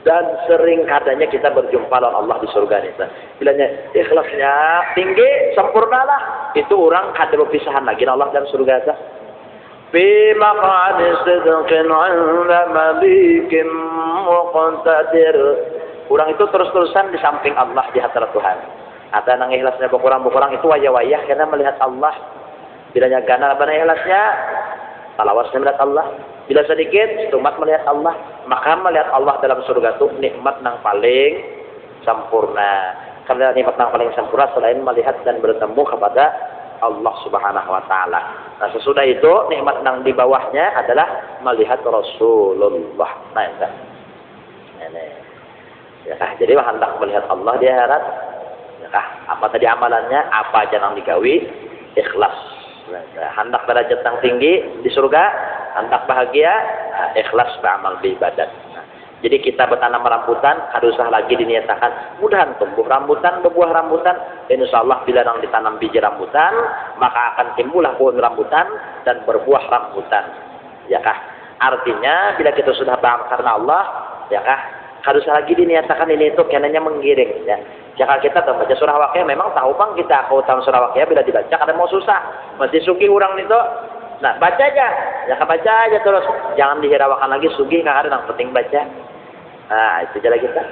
dan sering kadanya kita berjumpa lawan Allah di surga itu. Bilanya ikhlasnya tinggi, sempurnalah, itu orang kada berpisahan lagi Allah dan surga itu. Fi maq'adi sidqin 'inda malikin muqtadir. Orang itu terus-terusan di samping Allah di hadapan Tuhan. Ada nang ikhlasnya berkurang itu wayah-wayah karena melihat Allah. Bilanya gana apa ikhlasnya? Talawasnya melihat Allah. Bila sedikit, umat melihat Allah. Maka melihat Allah dalam surga itu nikmat nang paling sempurna. Karena nikmat nang paling sempurna selain melihat dan bertemu kepada Allah Subhanahu wa taala. Nah, sesudah itu nikmat nang di bawahnya adalah melihat Rasulullah. Nah, itu. Ini. Ya, jadi hendak melihat Allah di akhirat. Ya, apa tadi amalannya? Apa aja nang digawi? Ikhlas. Nah, hendak derajat yang tinggi di surga, hendak bahagia, ikhlas beramal ibadat. Nah, jadi kita bertanam rambutan, harus usah lagi diniatakan mudahan tumbuh rambutan, berbuah rambutan. Insyaallah bila nang ditanam biji rambutan, maka akan timbullah pohon rambutan dan berbuah rambutan. Ya kah? Artinya bila kita sudah beramal karena Allah, ya kah? Harus lagi diniatakan ini itu kenanya menggiring. Ya. Jika kita baca surah Waqiah, memang tahu bang kita kau tahu surah Waqiah bila dibaca kadang mau susah, mesti sugi orang itu. Nah baca aja, ya baca aja terus, jangan dihirawakan lagi sugi nggak ada yang penting baca. Nah itu jalan kita.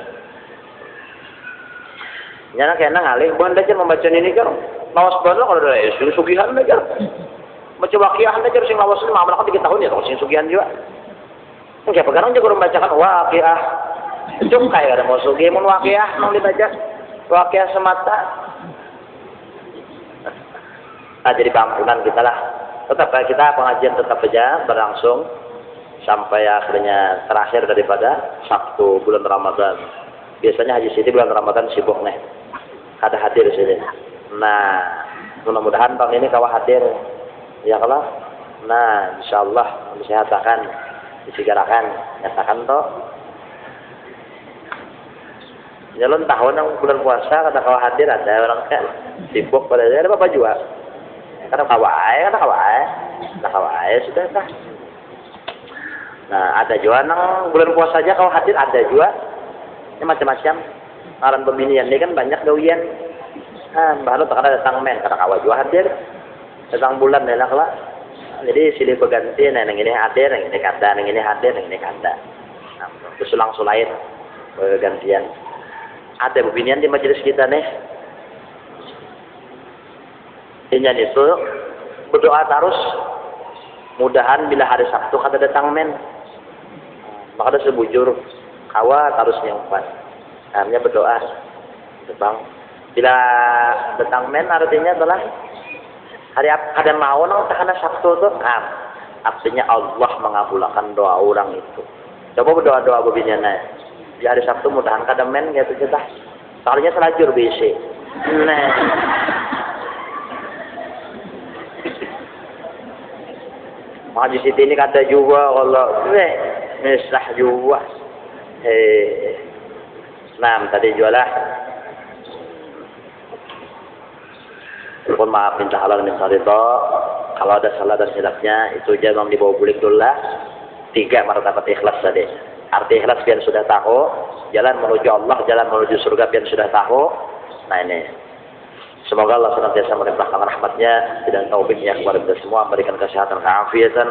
Nyana kena ngalih, bukan aja membaca ini kan, lawas banget kalau ada sugihan aja. Baca Waqiah aja sing lawas ini malah kan 3 tahun ya, kalau sing sugihan juga. Enggak pegang aja kalau membacakan Waqiah. Cuma kayak ada mau sugi mun Waqiah mau dibaca Waqiah semata. Nah jadi pengampunan kita lah. Tetap kita pengajian tetap aja berlangsung sampai akhirnya terakhir daripada Sabtu bulan Ramadan. Biasanya Haji Siti bulan Ramadan sibuk nih. Ada hadir di sini. Nah mudah-mudahan tahun ini kau hadir. Ya kalau. Nah insyaallah disehatakan, disigarakan, nyatakan toh. Nyalon tahun yang bulan puasa kata kau hadir ada orang kan sibuk pada ada apa juga kata kawai sudah kah. Nah ada juga nang bulan puasa aja kau hadir ada juga ini macam-macam aran pemilihan ini kan banyak gawian. Baru tak ada datang men kata kawai juga hadir datang bulan enak lah. Jadi silih berganti yang ini hadir yang ini kada yang ini hadir yang ini kada. Nah, itu sulang-sulain bergantian. Ada pembinian di majelis kita nih. Ini itu berdoa terus Mudahan bila hari Sabtu kada datang men. Maka ada sebujur kawat harus nyempat. Artinya berdoa. Bang. Bila datang men artinya adalah hari kada mau nang takana Sabtu tuh. Artinya Allah mengabulkan doa orang itu. Coba berdoa-doa begini di hari Sabtu mudahan kada men gitu kita. Soalnya selajur BC. Nah. Maka di sini kata juga kalau mesah juga. Nah, tadi jualah. Mohon maaf minta halal minta ridho. Kalau ada salah dan silapnya itu jangan dibawa bulik dulu lah. 3 martabat ikhlas tadi. Arti ikhlas biar sudah tahu. Jalan menuju Allah, jalan menuju surga biar sudah tahu. Nah ini. Semoga Allah senantiasa melimpahkan rahmatnya dan taufiknya kepada kita semua. Memberikan kesehatan, keafiatan,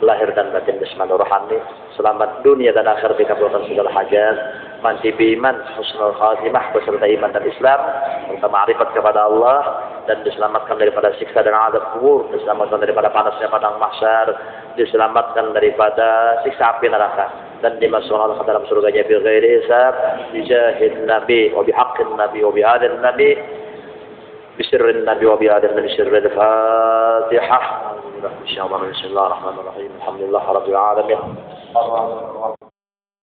lahir dan batin jasmani rohani. Selamat dunia dan akhir dikabulkan segala hajat. Manti biman, husnul khatimah beserta iman dan Islam, serta ma'rifat kepada Allah, dan diselamatkan daripada siksa dan azab kubur, diselamatkan daripada panasnya padang mahsyar, diselamatkan daripada siksa api neraka, dan dimasukkan ke dalam surganya bi ghairi hisab, bi jahil nabi wa bi haqqin nabi wa bi adil nabi, bi sirrin nabi wa bi adil nabi, sirril Fatihah. Bismillahirrahmanirrahim. Alhamdulillah rabbil alamin.